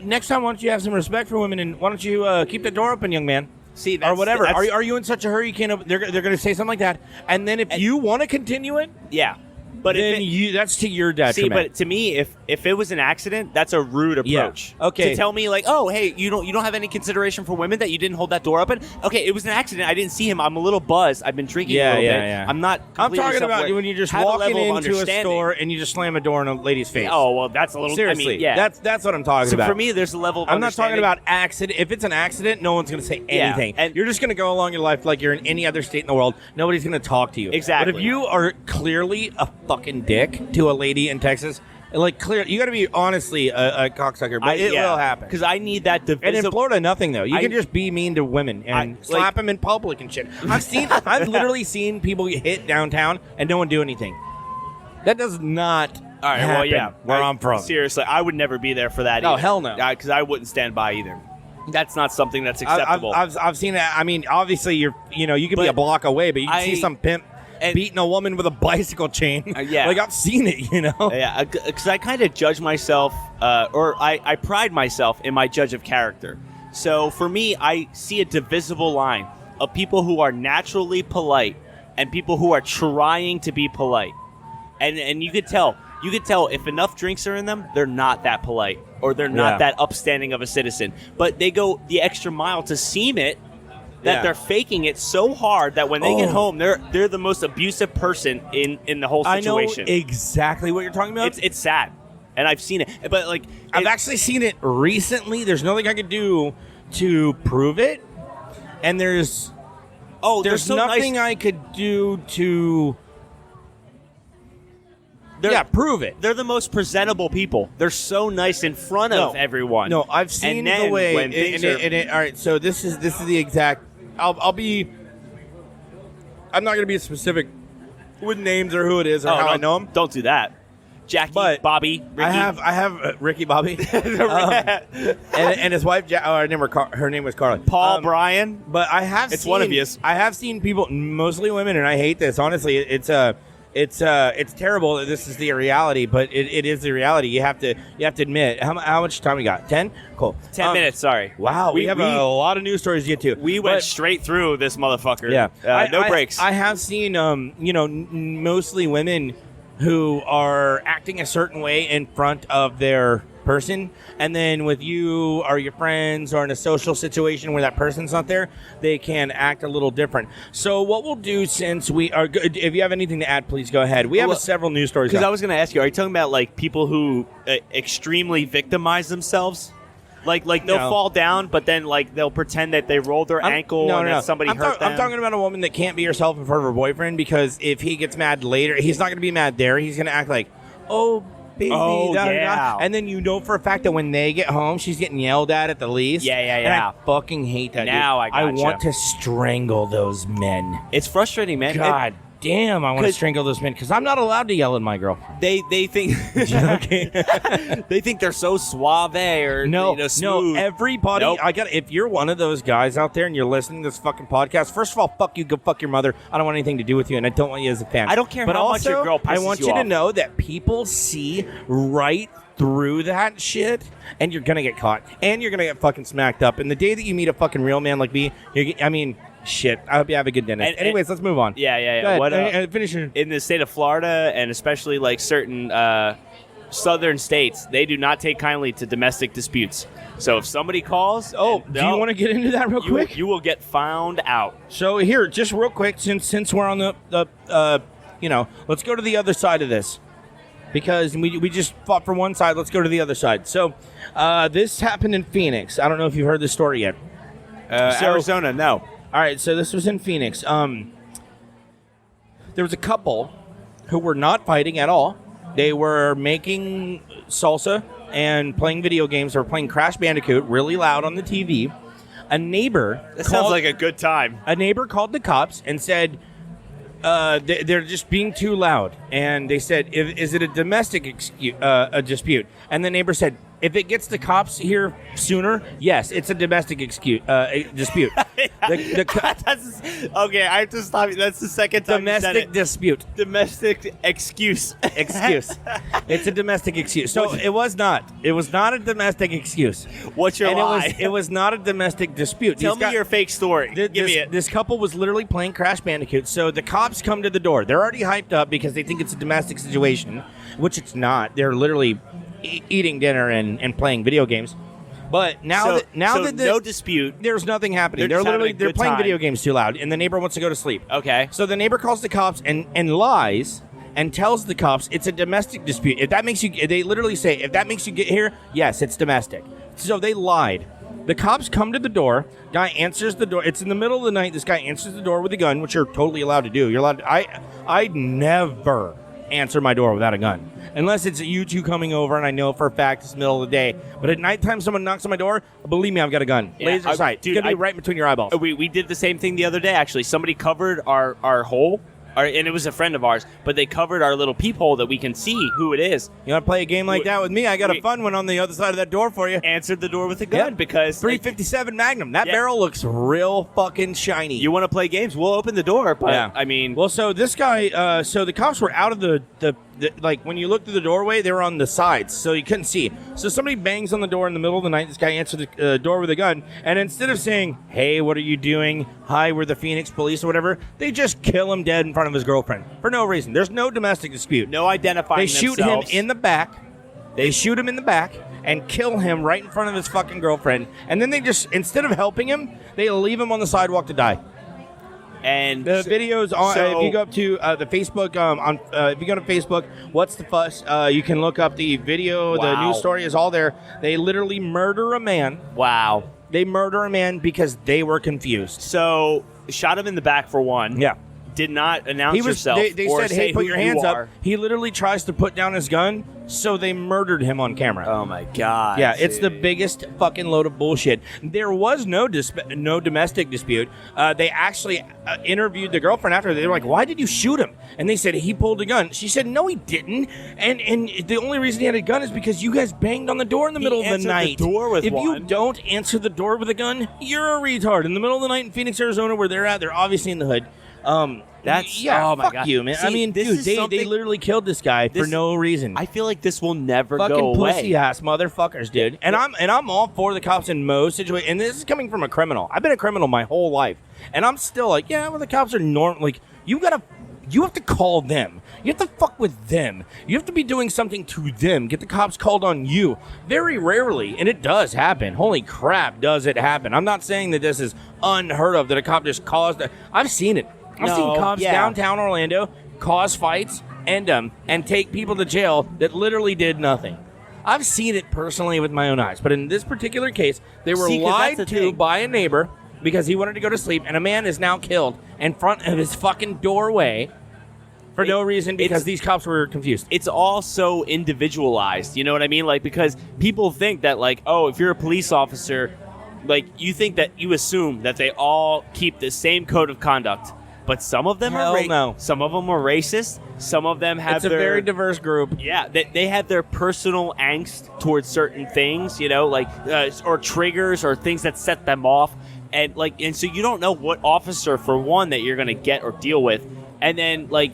next time, why don't you have some respect for women, and why don't you keep the door open, young man? See, or whatever. Are you in such a hurry you can't... They're going to say something like that. And then if you want to continue it... Yeah. But then that's to your detriment. See, but to me, if it was an accident, that's a rude approach. Yeah. Okay. To tell me like, oh, hey, you don't have any consideration for women that you didn't hold that door open. Okay, it was an accident. I didn't see him. I'm a little buzzed. I've been drinking a little bit. Yeah. I'm not. I'm talking about when you're just walking into a store and you just slam a door in a lady's face. Oh well, that's a little. Seriously, I mean, yeah. That's what I'm talking about. So for me, there's a level of I'm not talking about accident. If it's an accident, no one's going to say anything. And you're just going to go along your life like you're in any other state in the world. Nobody's going to talk to you. Exactly. But if you are clearly a fucking dick to a lady in Texas, like clear, you got to be honestly a cocksucker, but it will happen. Because I need that. And in Florida, nothing though. You can just be mean to women and slap them in public and shit. I've literally seen people get hit downtown and no one do anything. That does not. All right. Well, yeah. Where I'm from. Seriously, I would never be there for that. Oh either. Hell no. Because I wouldn't stand by either. That's not something that's acceptable. I've seen that. I mean, obviously you could be a block away, but you can see some pimp beating a woman with a bicycle chain. Yeah. Like, I've seen it, Yeah, because I kind of judge myself, or I pride myself in my judge of character. So for me, I see a divisible line of people who are naturally polite and people who are trying to be polite. And you could tell if enough drinks are in them, they're not that polite or they're not that upstanding of a citizen. But they go the extra mile to seem it. That they're faking it so hard that when they get home, they're the most abusive person in the whole situation. I know exactly what you're talking about. It's sad, and I've seen it. But like, I've actually seen it recently. There's nothing I could do to prove it, and there's nothing I could do to. prove it. They're the most presentable people. They're so nice in front of everyone. No, I've seen And then the way. when things are- All right, so this is the exact. I'll be. I'm not going to be specific with names or who it is or how I know him. Don't do that. Jackie, But Bobby, Ricky. I have Ricky Bobby and his wife. Her name was Carly. Paul, Brian. But I have. It's seen, one of yous. I have seen people, mostly women, and I hate this. Honestly, it's terrible that this is the reality, but it is the reality. You have to admit. How much time we got? 10? Cool. 10 minutes, sorry. Wow, we have a lot of news stories to get to. We went straight through this motherfucker. Yeah, no breaks. I have seen, mostly women who are acting a certain way in front of their person, and then with you or your friends or in a social situation where that person's not there, they can act a little different. So what we'll do, since we are good, if you have anything to add, please go ahead. We have several news stories. Because I was going to ask you, are you talking about like people who extremely victimize themselves? Like they'll fall down, but then like they'll pretend that they rolled their ankle and that somebody hurt them. I'm talking about a woman that can't be herself in front of her boyfriend, because if he gets mad later, he's not going to be mad there. He's going to act like, oh, baby, yeah. And then you know for a fact that when they get home, she's getting yelled at the least. Yeah. And I fucking hate that. Now dude. I I want to strangle those men. It's frustrating, man. God damn, I want to strangle those men, because I'm not allowed to yell at my girl. They think they think they're so suave or smooth. No, everybody. Nope. If you're one of those guys out there and you're listening to this fucking podcast, first of all, fuck you, go fuck your mother. I don't want anything to do with you, and I don't want you as a fan. I don't care but how also, much your girl pisses I want you to off. know that people see right through that shit, and you're gonna get caught, and you're gonna get fucking smacked up. And the day that you meet a fucking real man like me, shit. I hope you have a good dinner. Anyways, let's move on. Yeah. Go ahead. What, finish your... In the state of Florida, and especially like certain southern states, they do not take kindly to domestic disputes. So if somebody calls, do you want to get into that real quick? You will get found out. So here, just real quick, since we're on the let's go to the other side of this, because we just fought for one side. Let's go to the other side. So this happened in Phoenix. I don't know if you've heard this story yet. Arizona, no. All right, so this was in Phoenix. There was a couple who were not fighting at all. They were making salsa and playing video games. They were playing Crash Bandicoot really loud on the TV. A neighbor... That sounds like a good time. A neighbor called the cops and said they're just being too loud. And they said, is it a domestic dispute? And the neighbor said, if it gets the cops here sooner, yes, it's a domestic dispute. Okay, I have to stop you. That's the second time you said it. Domestic dispute. Domestic excuse. Excuse. It's a domestic excuse. So it was not. It was not a domestic excuse. What's your lie? It was not a domestic dispute. Tell me your fake story. Give me it. This couple was literally playing Crash Bandicoot. So the cops come to the door. They're already hyped up because they think it's a domestic situation, which it's not. They're literally eating dinner and playing video games. But now that no dispute. There's nothing happening. They're They're just playing having a good video time. games too loud, and the neighbor wants to go to sleep. Okay. So the neighbor calls the cops and lies and tells the cops it's a domestic dispute. If that makes you, they literally say, if that makes you get here, yes, it's domestic. So they lied. The cops come to the door. Guy answers the door. It's in the middle of the night. This guy answers the door with a gun, which you're totally allowed to do. You're allowed. I never answer my door without a gun. Unless it's you two coming over and I know for a fact it's the middle of the day. But at nighttime, someone knocks on my door, believe me, I've got a gun. Yeah, Laser sight. dude, It's going to be right between your eyeballs. We did the same thing the other day, actually. Somebody covered our hole, and it was a friend of ours, but they covered our little peephole that we can see who it is. You want to play a game like that with me? I got a fun one on the other side of that door for you. Answered the door with a gun because... 357 Magnum. That barrel looks real fucking shiny. You want to play games? We'll open the door, but I mean... Well, so this guy, so the cops were out of the like, when you look through the doorway, they were on the sides, so you couldn't see. So somebody bangs on the door in the middle of the night. This guy answered the door with a gun, and instead of saying, hey, what are you doing? Hi, we're the Phoenix police or whatever, they just kill him dead in front of his girlfriend for no reason. There's no domestic dispute. No identifying They shoot themselves. him in the back. They shoot him in the back and kill him right in front of his fucking girlfriend. And then they just, instead of helping him, they leave him on the sidewalk to die. And the videos on. so- If you go up to the Facebook, if you go to Facebook, What's the Fuss? You can look up the video. The Wow. news story is all there. They literally murder a man. Wow. They murder a man because they were confused. So, shot him in the back for one. Yeah. did not announce He was. yourself. They or said, say "Hey, put who your you hands up." are. He literally tries to put down his gun, so they murdered him on camera. Oh my god! Yeah, it's the biggest fucking load of bullshit. There was no domestic dispute. They actually interviewed the girlfriend after. They were like, "Why did you shoot him?" And they said he pulled a gun. She said, "No, he didn't." And the only reason he had a gun is because you guys banged on the door in the middle of the answered night. the door with if you one. don't answer the door with a gun, you're a retard. In the middle of the night in Phoenix, Arizona, where they're at, they're obviously in the hood. Yeah, oh my fuck God. you, man. See, I mean, this dude, is they something- literally killed this guy for no reason. I feel like this will never Fucking go away. pussy ass motherfuckers, dude. And I'm all for the cops in most situations. And this is coming from a criminal. I've been a criminal my whole life, and I'm still like, yeah, well, the cops are normal. Like, you have to call them. You have to fuck with them. You have to be doing something to them. Get the cops called on you. Very rarely, and it does happen. Holy crap, does it happen? I'm not saying that this is unheard of, that a cop just caused it. I've seen it. I've seen cops downtown Orlando cause fights and take people to jail that literally did nothing. I've seen it personally with my own eyes. But in this particular case, they were See, 'cause lied that's the to thing. by a neighbor because he wanted to go to sleep, and a man is now killed in front of his fucking doorway for no reason because these cops were confused. It's all so individualized, you know what I mean? Like, because people think that, like, oh, if you're a police officer, like, you think that you assume that they all keep the same code of conduct. But some of them Hell are no. Some of them are racist. Some of them have It's a their very diverse group. yeah. They have their personal angst towards certain things, you know, like or triggers or things that set them off, and so you don't know what officer for one that you're gonna get or deal with, and then like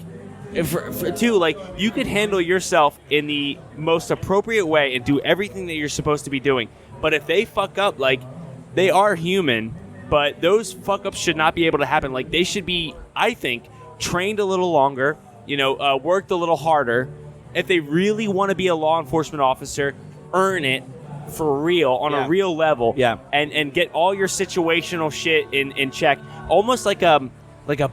for two, like you could handle yourself in the most appropriate way and do everything that you're supposed to be doing, but if they fuck up, like they are human. But those fuck-ups should not be able to happen. Like, they should be, I think, trained a little longer, you know, worked a little harder. If they really want to be a law enforcement officer, earn it for real, on a real level. Yeah. And get all your situational shit in check. Almost like a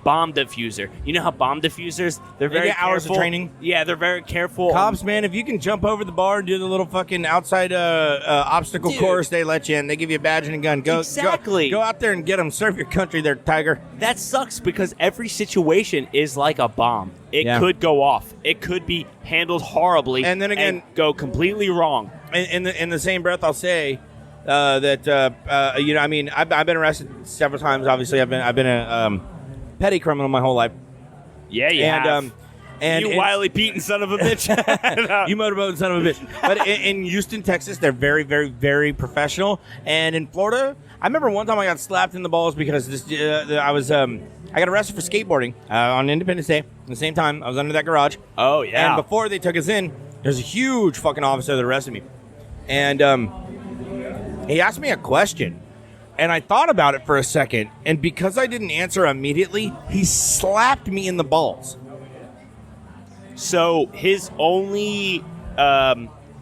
bomb diffuser. You know how bomb diffusers, they're very get hours of careful. training. Yeah, they're very careful. Cops, man, if you can jump over the bar and do the little fucking outside obstacle course, they let you in. They give you a badge and a gun. Exactly. Go out there and get them. Serve your country there, tiger. That sucks because every situation is like a bomb. It could go off. It could be handled horribly, And then again- go completely wrong. In the same breath, I'll say that you know, I mean, I've been arrested several times. Obviously, I've been a petty criminal my whole life. Yeah, you And have. and You wily beaten son of a bitch. you motorboat son of a bitch. But in Houston, Texas, they're very, very, very professional. And in Florida, I remember one time I got slapped in the balls because I got arrested for skateboarding on Independence Day. At the same time, I was under that garage. Oh, yeah. And before they took us in, there's a huge fucking officer that arrested me. And he asked me a question. And I thought about it for a second. And because I didn't answer immediately, he slapped me in the balls. So his only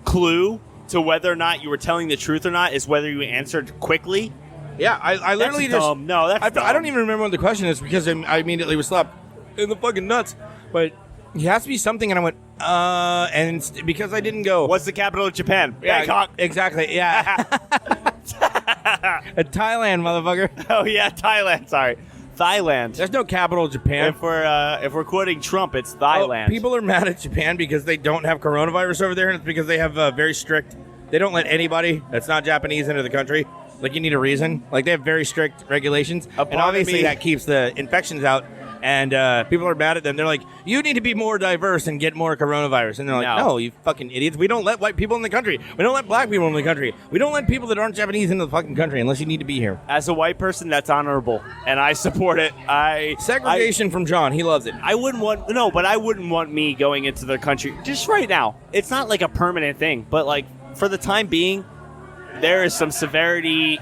clue to whether or not you were telling the truth or not is whether you answered quickly. Yeah, I literally That's just... dumb. No, that's I dumb. don't even remember what the question is because I immediately was slapped in the fucking nuts. But he asked me something and I went, because I didn't go... What's the capital of Japan? Yeah, Bangkok. exactly, yeah. Thailand, motherfucker. Oh yeah, Thailand. Sorry, Thailand. There's no capital of Japan. If we're quoting Trump, it's Thailand. People are mad at Japan because they don't have coronavirus over there, and it's because they have very strict... They don't let anybody that's not Japanese into the country. Like, you need a reason. Like, they have very strict regulations. And obviously that keeps the infections out. And people are mad at them. They're like, you need to be more diverse and get more coronavirus. And they're like, no, you fucking idiots. We don't let white people in the country. We don't let black people in the country. We don't let people that aren't Japanese into the fucking country unless you need to be here. As a white person, that's honorable, and I support it. Segregation from John. He loves it. I wouldn't want me going into their country just right now. It's not like a permanent thing, but like for the time being, there is some severity,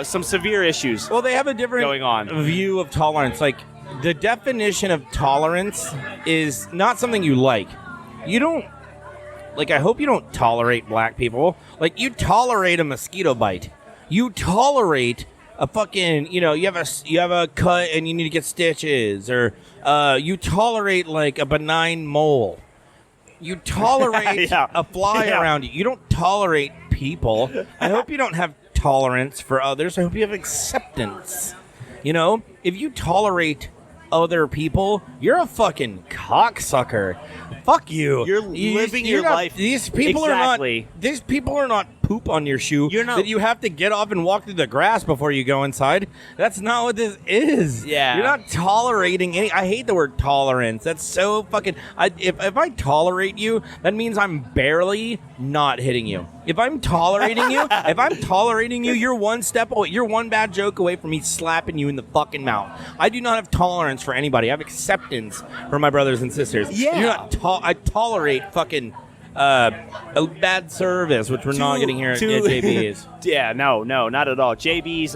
some severe issues. Well, they have a different going on. View of tolerance. Like, the definition of tolerance is not something you like. You don't, like, I hope you don't tolerate black people. Like, you tolerate a mosquito bite. You tolerate a fucking, you know, you have a cut and you need to get stitches. Or you tolerate, like, a benign mole. You tolerate a fly around you. You don't tolerate people. I hope you don't have tolerance for others. I hope you have acceptance. You know, if you tolerate other people, you're a fucking cocksucker. Fuck you. You're living your not, life. These people Exactly. are not. These people are not poop on your shoe. You're not- that you have to get off and walk through the grass before you go inside. That's not what this is. Yeah. You're not tolerating any. I hate the word tolerance. That's so fucking. If I tolerate you, that means I'm barely not hitting you. If I'm tolerating you, you're one step away. You're one bad joke away from me slapping you in the fucking mouth. I do not have tolerance for anybody. I have acceptance for my brothers and sisters. Yeah. You're not I tolerate fucking a bad service, which we're not getting here at JB's. Yeah, no, not at all. JB's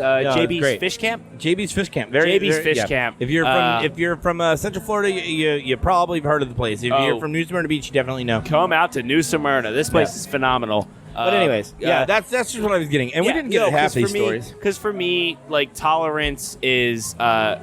great. Fish Camp. JB's Fish Camp. JB's Fish Camp. If you're from Central Florida, you probably have heard of the place. If you're from New Smyrna Beach, you definitely know. Come out to New Smyrna. This place is phenomenal. But anyways, that's just what I was getting, and we didn't get half these stories. Because for me, like tolerance is, I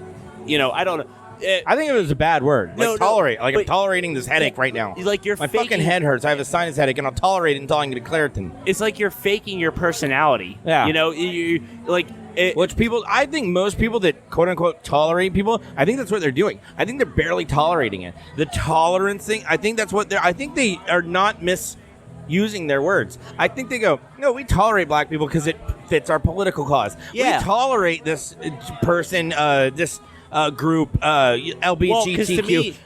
don't know. I think it was a bad word. Tolerate. Like I'm but- tolerating this headache right now. Like you're My faking, fucking head hurts. I have a sinus headache, and I'll tolerate it until I can get a Claritin. It's like you're faking your personality. Yeah. You like. Which people, I think most people that quote unquote tolerate people, I think that's what they're doing. I think they're barely tolerating it. The tolerance thing, I think that's what I think they are not misusing their words. I think they go, no, we tolerate black people because it fits our political cause. Yeah. We tolerate this person, this group, LGBTQ.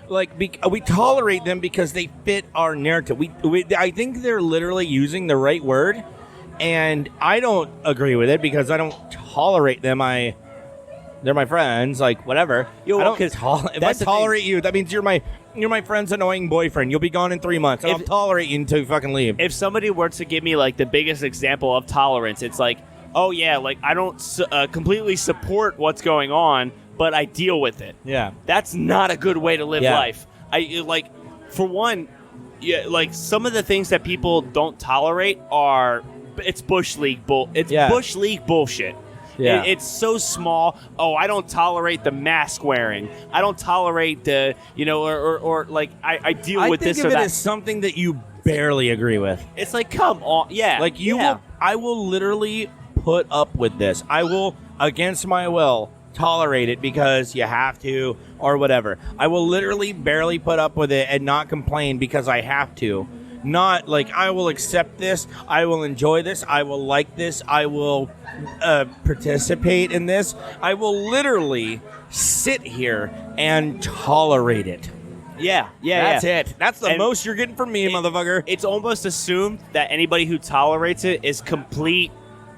We tolerate them because they fit our narrative. I think they're literally using the right word. And I don't agree with it because I don't tolerate them. They're my friends, like whatever. If I tolerate you, that means you're my friend's annoying boyfriend. You'll be gone in 3 months, and I'll tolerate you until you fucking leave. If somebody were to give me like the biggest example of tolerance, it's like, oh yeah, like I don't completely support what's going on, but I deal with it. Yeah, that's not a good way to live Yeah. life. For one, like some of the things that people don't tolerate are. It's Bush League Bush League bullshit. Yeah. It's so small. Oh, I don't tolerate the mask wearing. I don't tolerate the, or like I deal with this or that. I think of it as something that you barely agree with. It's like, come on, yeah. Like I will literally put up with this. I will, against my will, tolerate it because you have to or whatever. I will literally barely put up with it and not complain because I have to. Not like I will accept this, I will enjoy this, I will like this, I will participate in this. I will literally sit here and tolerate it. Yeah. That's it. That's the And most you're getting from me, motherfucker. It's almost assumed that anybody who tolerates it is complete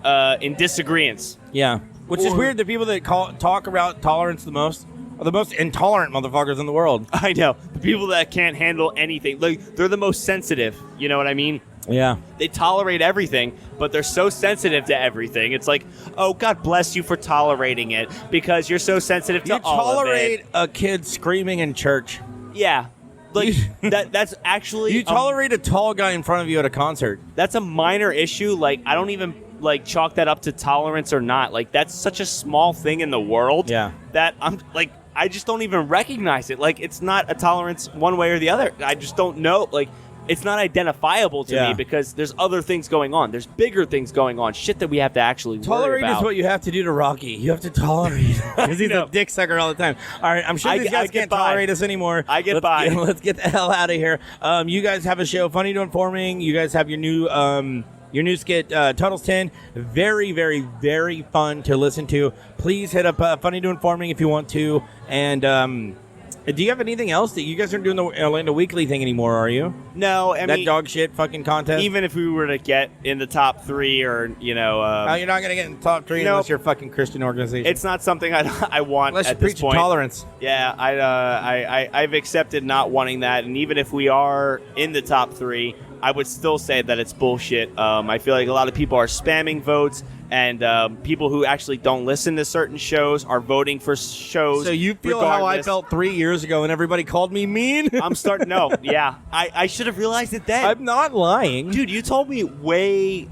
in disagreement. Yeah. Which is weird. The people that talk about tolerance the most are the most intolerant motherfuckers in the world. I know. The people that can't handle anything. Like, they're the most sensitive. You know what I mean? Yeah. They tolerate everything, but they're so sensitive to everything. It's like, oh, God bless you for tolerating it because you're so sensitive to all of it. You tolerate a kid screaming in church. Yeah. Like, that's actually... You tolerate a tall guy in front of you at a concert. That's a minor issue. Like, I don't even... like chalk that up to tolerance or not. Like, that's such a small thing in the world that I'm like, I just don't even recognize it. Like, it's not a tolerance one way or the other. I just don't know. Like, it's not identifiable to me because there's other things going on. There's bigger things going on. Shit that we have to actually tolerate worry about. is what you have to do to Rocky. You have to tolerate because he's a dick sucker all the time. All right, I'm sure these guys can't tolerate us anymore. Let's get the hell out of here. You guys have a show, Funny to Informing. You guys have your new skit, Tunnels 10. Very, very, very fun to listen to. Please hit up Funny to Informing if you want to. And do you have anything else that you guys aren't doing the Orlando Weekly thing anymore, are you? No, I that mean, dog shit fucking contest? Even if we were to get in the top 3 or, you're not going to get in the top 3 unless you're a fucking Christian organization. It's not something I want Let's at this preach point. tolerance. Yeah, I've accepted not wanting that. And even if we are in the top 3, I would still say that it's bullshit. I feel like a lot of people are spamming votes, and people who actually don't listen to certain shows are voting for shows. So you feel how I felt 3 years ago when everybody called me mean? I'm starting. No, yeah, I should have realized it then. I'm not lying, dude. You told me way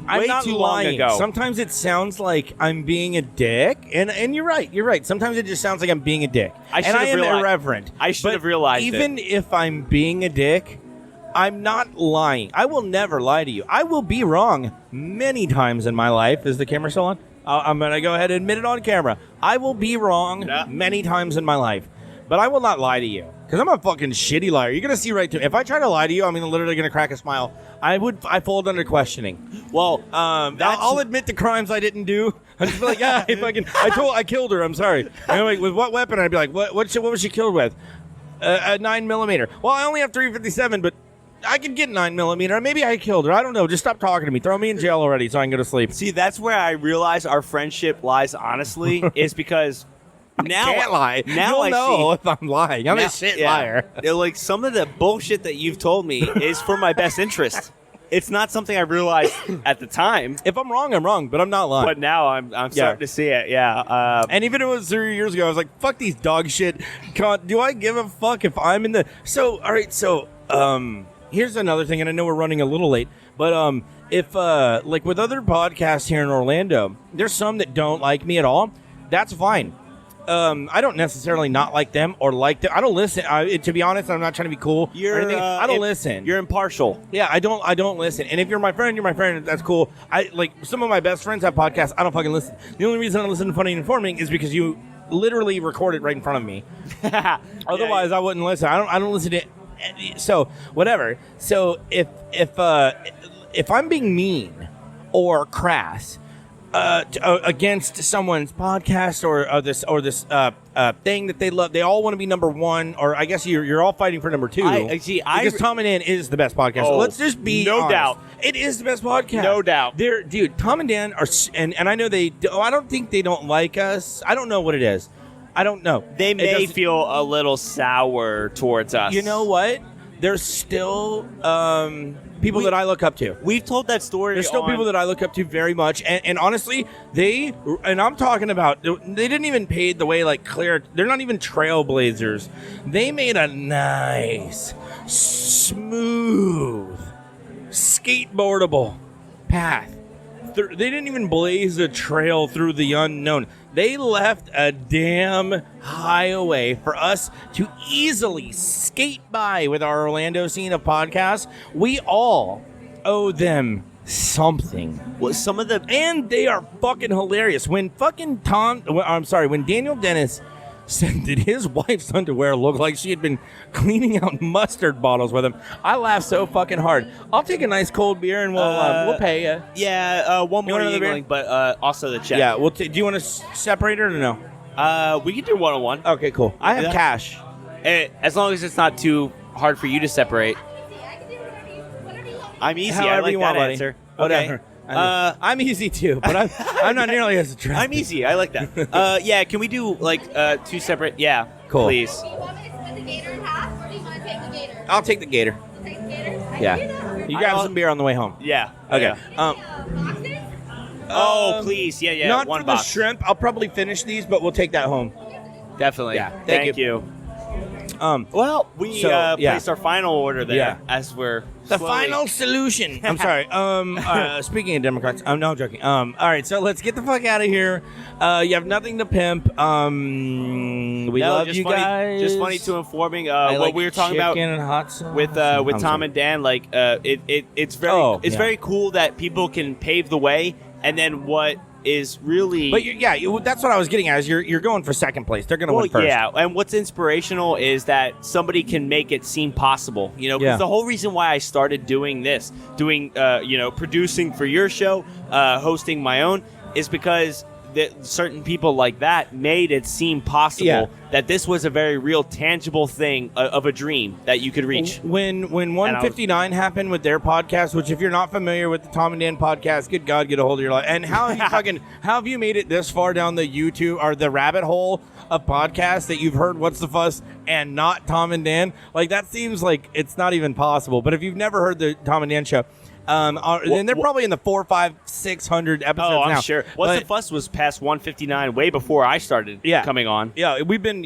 I'm not too lying. long ago. Sometimes it sounds like I'm being a dick, and you're right. You're right. Sometimes it just sounds like I'm being a dick, and I am irreverent. I should have realized even if I'm being a dick, I'm not lying. I will never lie to you. I will be wrong many times in my life. Is the camera still on? I'm going to go ahead and admit it on camera. I will be wrong many times in my life. but I will not lie to you because I'm a fucking shitty liar. You're gonna see right through. If I try to lie to you, I'm literally gonna crack a smile. I fold under questioning. Well, I'll admit the crimes I didn't do. I'd just be like, yeah, I killed her. I'm sorry. And like, with what weapon? I'd be like, what was she killed with? A 9mm. Well, I only have 357, but I could get 9mm. Maybe I killed her. I don't know. Just stop talking to me. Throw me in jail already so I can go to sleep. see, that's where I realize our friendship lies honestly, is because now Can't lie. Now You'll know if I'm lying. I'm a shit liar. Like, some of the bullshit that you've told me is for my best interest. It's not something I realized at the time, If I'm wrong, I'm wrong, but I'm not lying. but now I'm starting to see it. Yeah. And even if it was 3 years ago, I was like, fuck these dog shit. God, do I give a fuck if I'm in the... So, all right, so, here's another thing, and I know we're running a little late, but if, like with other podcasts here in Orlando, there's some that don't like me at all. That's fine. I don't necessarily not like them or like them. I don't listen. To be honest, I'm not trying to be cool or anything. I don't listen. You're impartial. Yeah, I don't listen. And if you're my friend, you're my friend. That's cool. I like some of my best friends have podcasts. I don't fucking listen. The only reason I listen to Funny and Informing is because you literally record it right in front of me. Otherwise, I wouldn't listen. I don't listen to. So whatever. So if I'm being mean or crass against someone's podcast or this thing that they love, they all want to be number one, or I guess you're all fighting for number two. Because Tom and Dan is the best podcast. Oh, Let's just be no honest. doubt. It is the best podcast. No doubt. Dude, Tom and Dan are, and I know I don't think they don't like us. I don't know what it is. I don't know. They may feel a little sour towards us. You know what? There's still people that I look up to. We've told that story. There's still people that I look up to very much, and honestly, I'm talking about, they didn't even pave the way like clear. They're not even trailblazers. They made a nice, smooth, skateboardable path. They didn't even blaze a trail through the unknown. They left a damn highway for us to easily skate by with our Orlando scene of podcasts. We all owe them something. Well, some of the... And they are fucking hilarious. When when Daniel Dennis said that his wife's underwear looked like she had been cleaning out mustard bottles with him, I laughed so fucking hard. I'll take a nice cold beer and we'll pay you. Yeah, one more Yingling, but also the check. Yeah, do you want to separate it or no? We can do one-on-one. Okay, cool. I have cash. As long as it's not too hard for you to separate. I'm easy. However I like you that want, buddy. answer. Whatever. Okay. I'm easy too, but I'm not nearly as attractive. I'm easy. I like that. Yeah, can we do like two separate? Yeah, cool. Please. Do you want me to split the gator in half, or do you want to take the gator? I'll take the gator. You'll take the gator? I Yeah. can do that. You grab some beer on the way home. Yeah. Okay. Boxes? Oh, please. Yeah. Not one for box. the shrimp. I'll probably finish these, but we'll take that home. Definitely. Yeah, Thank thank you. Um, Well, we So, yeah. placed our final order there Yeah. as we're The slowly- final solution. I'm sorry. Speaking of Democrats, no, I'm joking. All right, so let's get the fuck out of here. You have nothing to pimp. We love just you funny, guys. Just funny to informing I what like we were talking about chicken and hot sauce. with I'm Tom sorry. and Dan. Like it's very very cool that people can pave the way, and then what is really But that's what I was getting at. Is you're going for second place. They're gonna win first. Yeah, and what's inspirational is that somebody can make it seem possible. You know, because the whole reason why I started doing this, producing for your show, hosting my own, is because certain people like that made it seem possible that this was a very real, tangible thing of a dream that you could reach. When 159 happened with their podcast, which if you're not familiar with the Tom and Dan podcast, good God, get a hold of your life. And how have you how have you made it this far down the YouTube or the rabbit hole of podcasts that you've heard What's the Fuss and not Tom and Dan? Like, that seems like it's not even possible. But if you've never heard the Tom and Dan show, then they're probably in the 400, 500, 600 episodes now. Oh, I'm sure. What's the Fuss was past 159 way before I started coming on. Yeah, we've been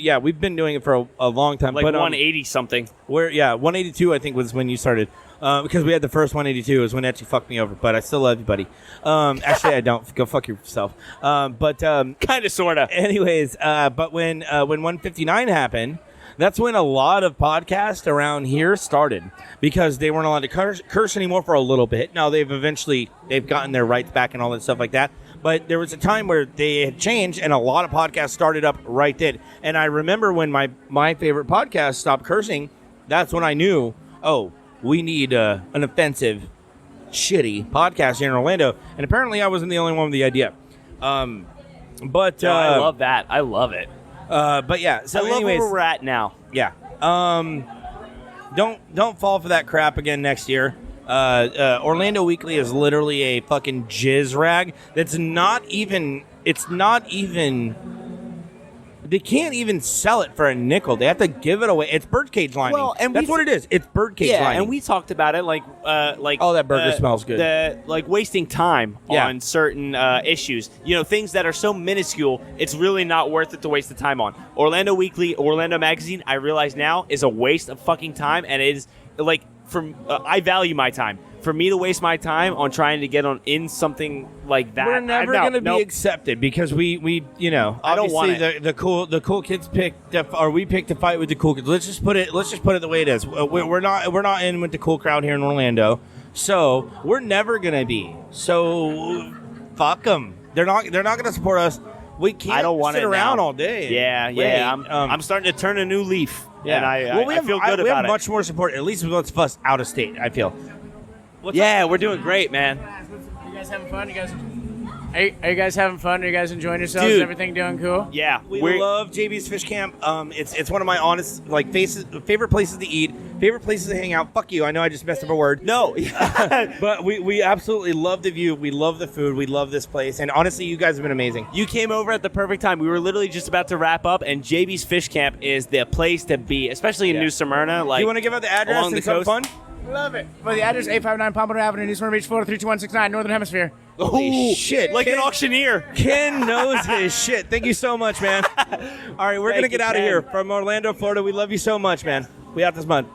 doing it for a long time. Like 180 something. 182 I think was when you started. Because we had the first 182 is when it actually fucked me over. But I still love you, buddy. Actually, I don't. Go fuck yourself. Kind of, sort of. Anyways, but when 159 happened, that's when a lot of podcasts around here started because they weren't allowed to curse anymore for a little bit. Now they've gotten their rights back and all that stuff like that. But there was a time where they had changed, and a lot of podcasts started up right then. And I remember when my favorite podcast stopped cursing, that's when I knew, oh, we need an offensive, shitty podcast here in Orlando. And apparently I wasn't the only one with the idea. But I love that. I love it. But yeah, so I love anyways, where we're at now. yeah. Don't fall for that crap again next year. Orlando Weekly is literally a fucking jizz rag. That's not even. It's not even. They can't even sell it for a nickel. They have to give it away. It's birdcage lining. Well, and that's what it is. It's birdcage lining. and we talked about it like Oh, that burger smells good. Like wasting time Yeah. on certain issues. Things that are so minuscule, it's really not worth it to waste the time on. Orlando Weekly, Orlando Magazine, I realize now is a waste of fucking time, and it is like I value my time. For me to waste my time on trying to get in something like that, We're never going to be accepted because we I don't want obviously the cool kids picked or we picked to fight with the cool kids. Let's just put it the way it is. We're not in with the cool crowd here in Orlando, so we're never going to be. So fuck them. They're not going to support us. We can't I don't want sit it around now. all day. Yeah. Wait, I'm starting to turn a new leaf. Yeah, and I feel good we about have it. much more support. At least with us out of state. I feel. We're doing great, man. You guys having fun? Are you guys having fun? Are you guys enjoying yourselves? Dude. Is everything doing cool? Yeah, We love JB's Fish Camp. It's one of my honest favorite places to eat, favorite places to hang out. Fuck you, I know I just messed up a word. No, But we absolutely love the view. We love the food. We love this place. And honestly, you guys have been amazing. you came over at the perfect time. We were literally just about to wrap up, and JB's Fish Camp is the place to be, especially in New Smyrna. Like, You want to give out the address along and the some coast? fun? Love it. Well, the address 859 Pompano Avenue, New Smyrna Beach, Florida 32169, Northern Hemisphere. Holy Ooh, shit. like an Ken- auctioneer. Ken knows his shit. Thank you so much, man. All right, we're going to Thank get you, out of Ken. here from Orlando, Florida. We love you so much, man. We out this month.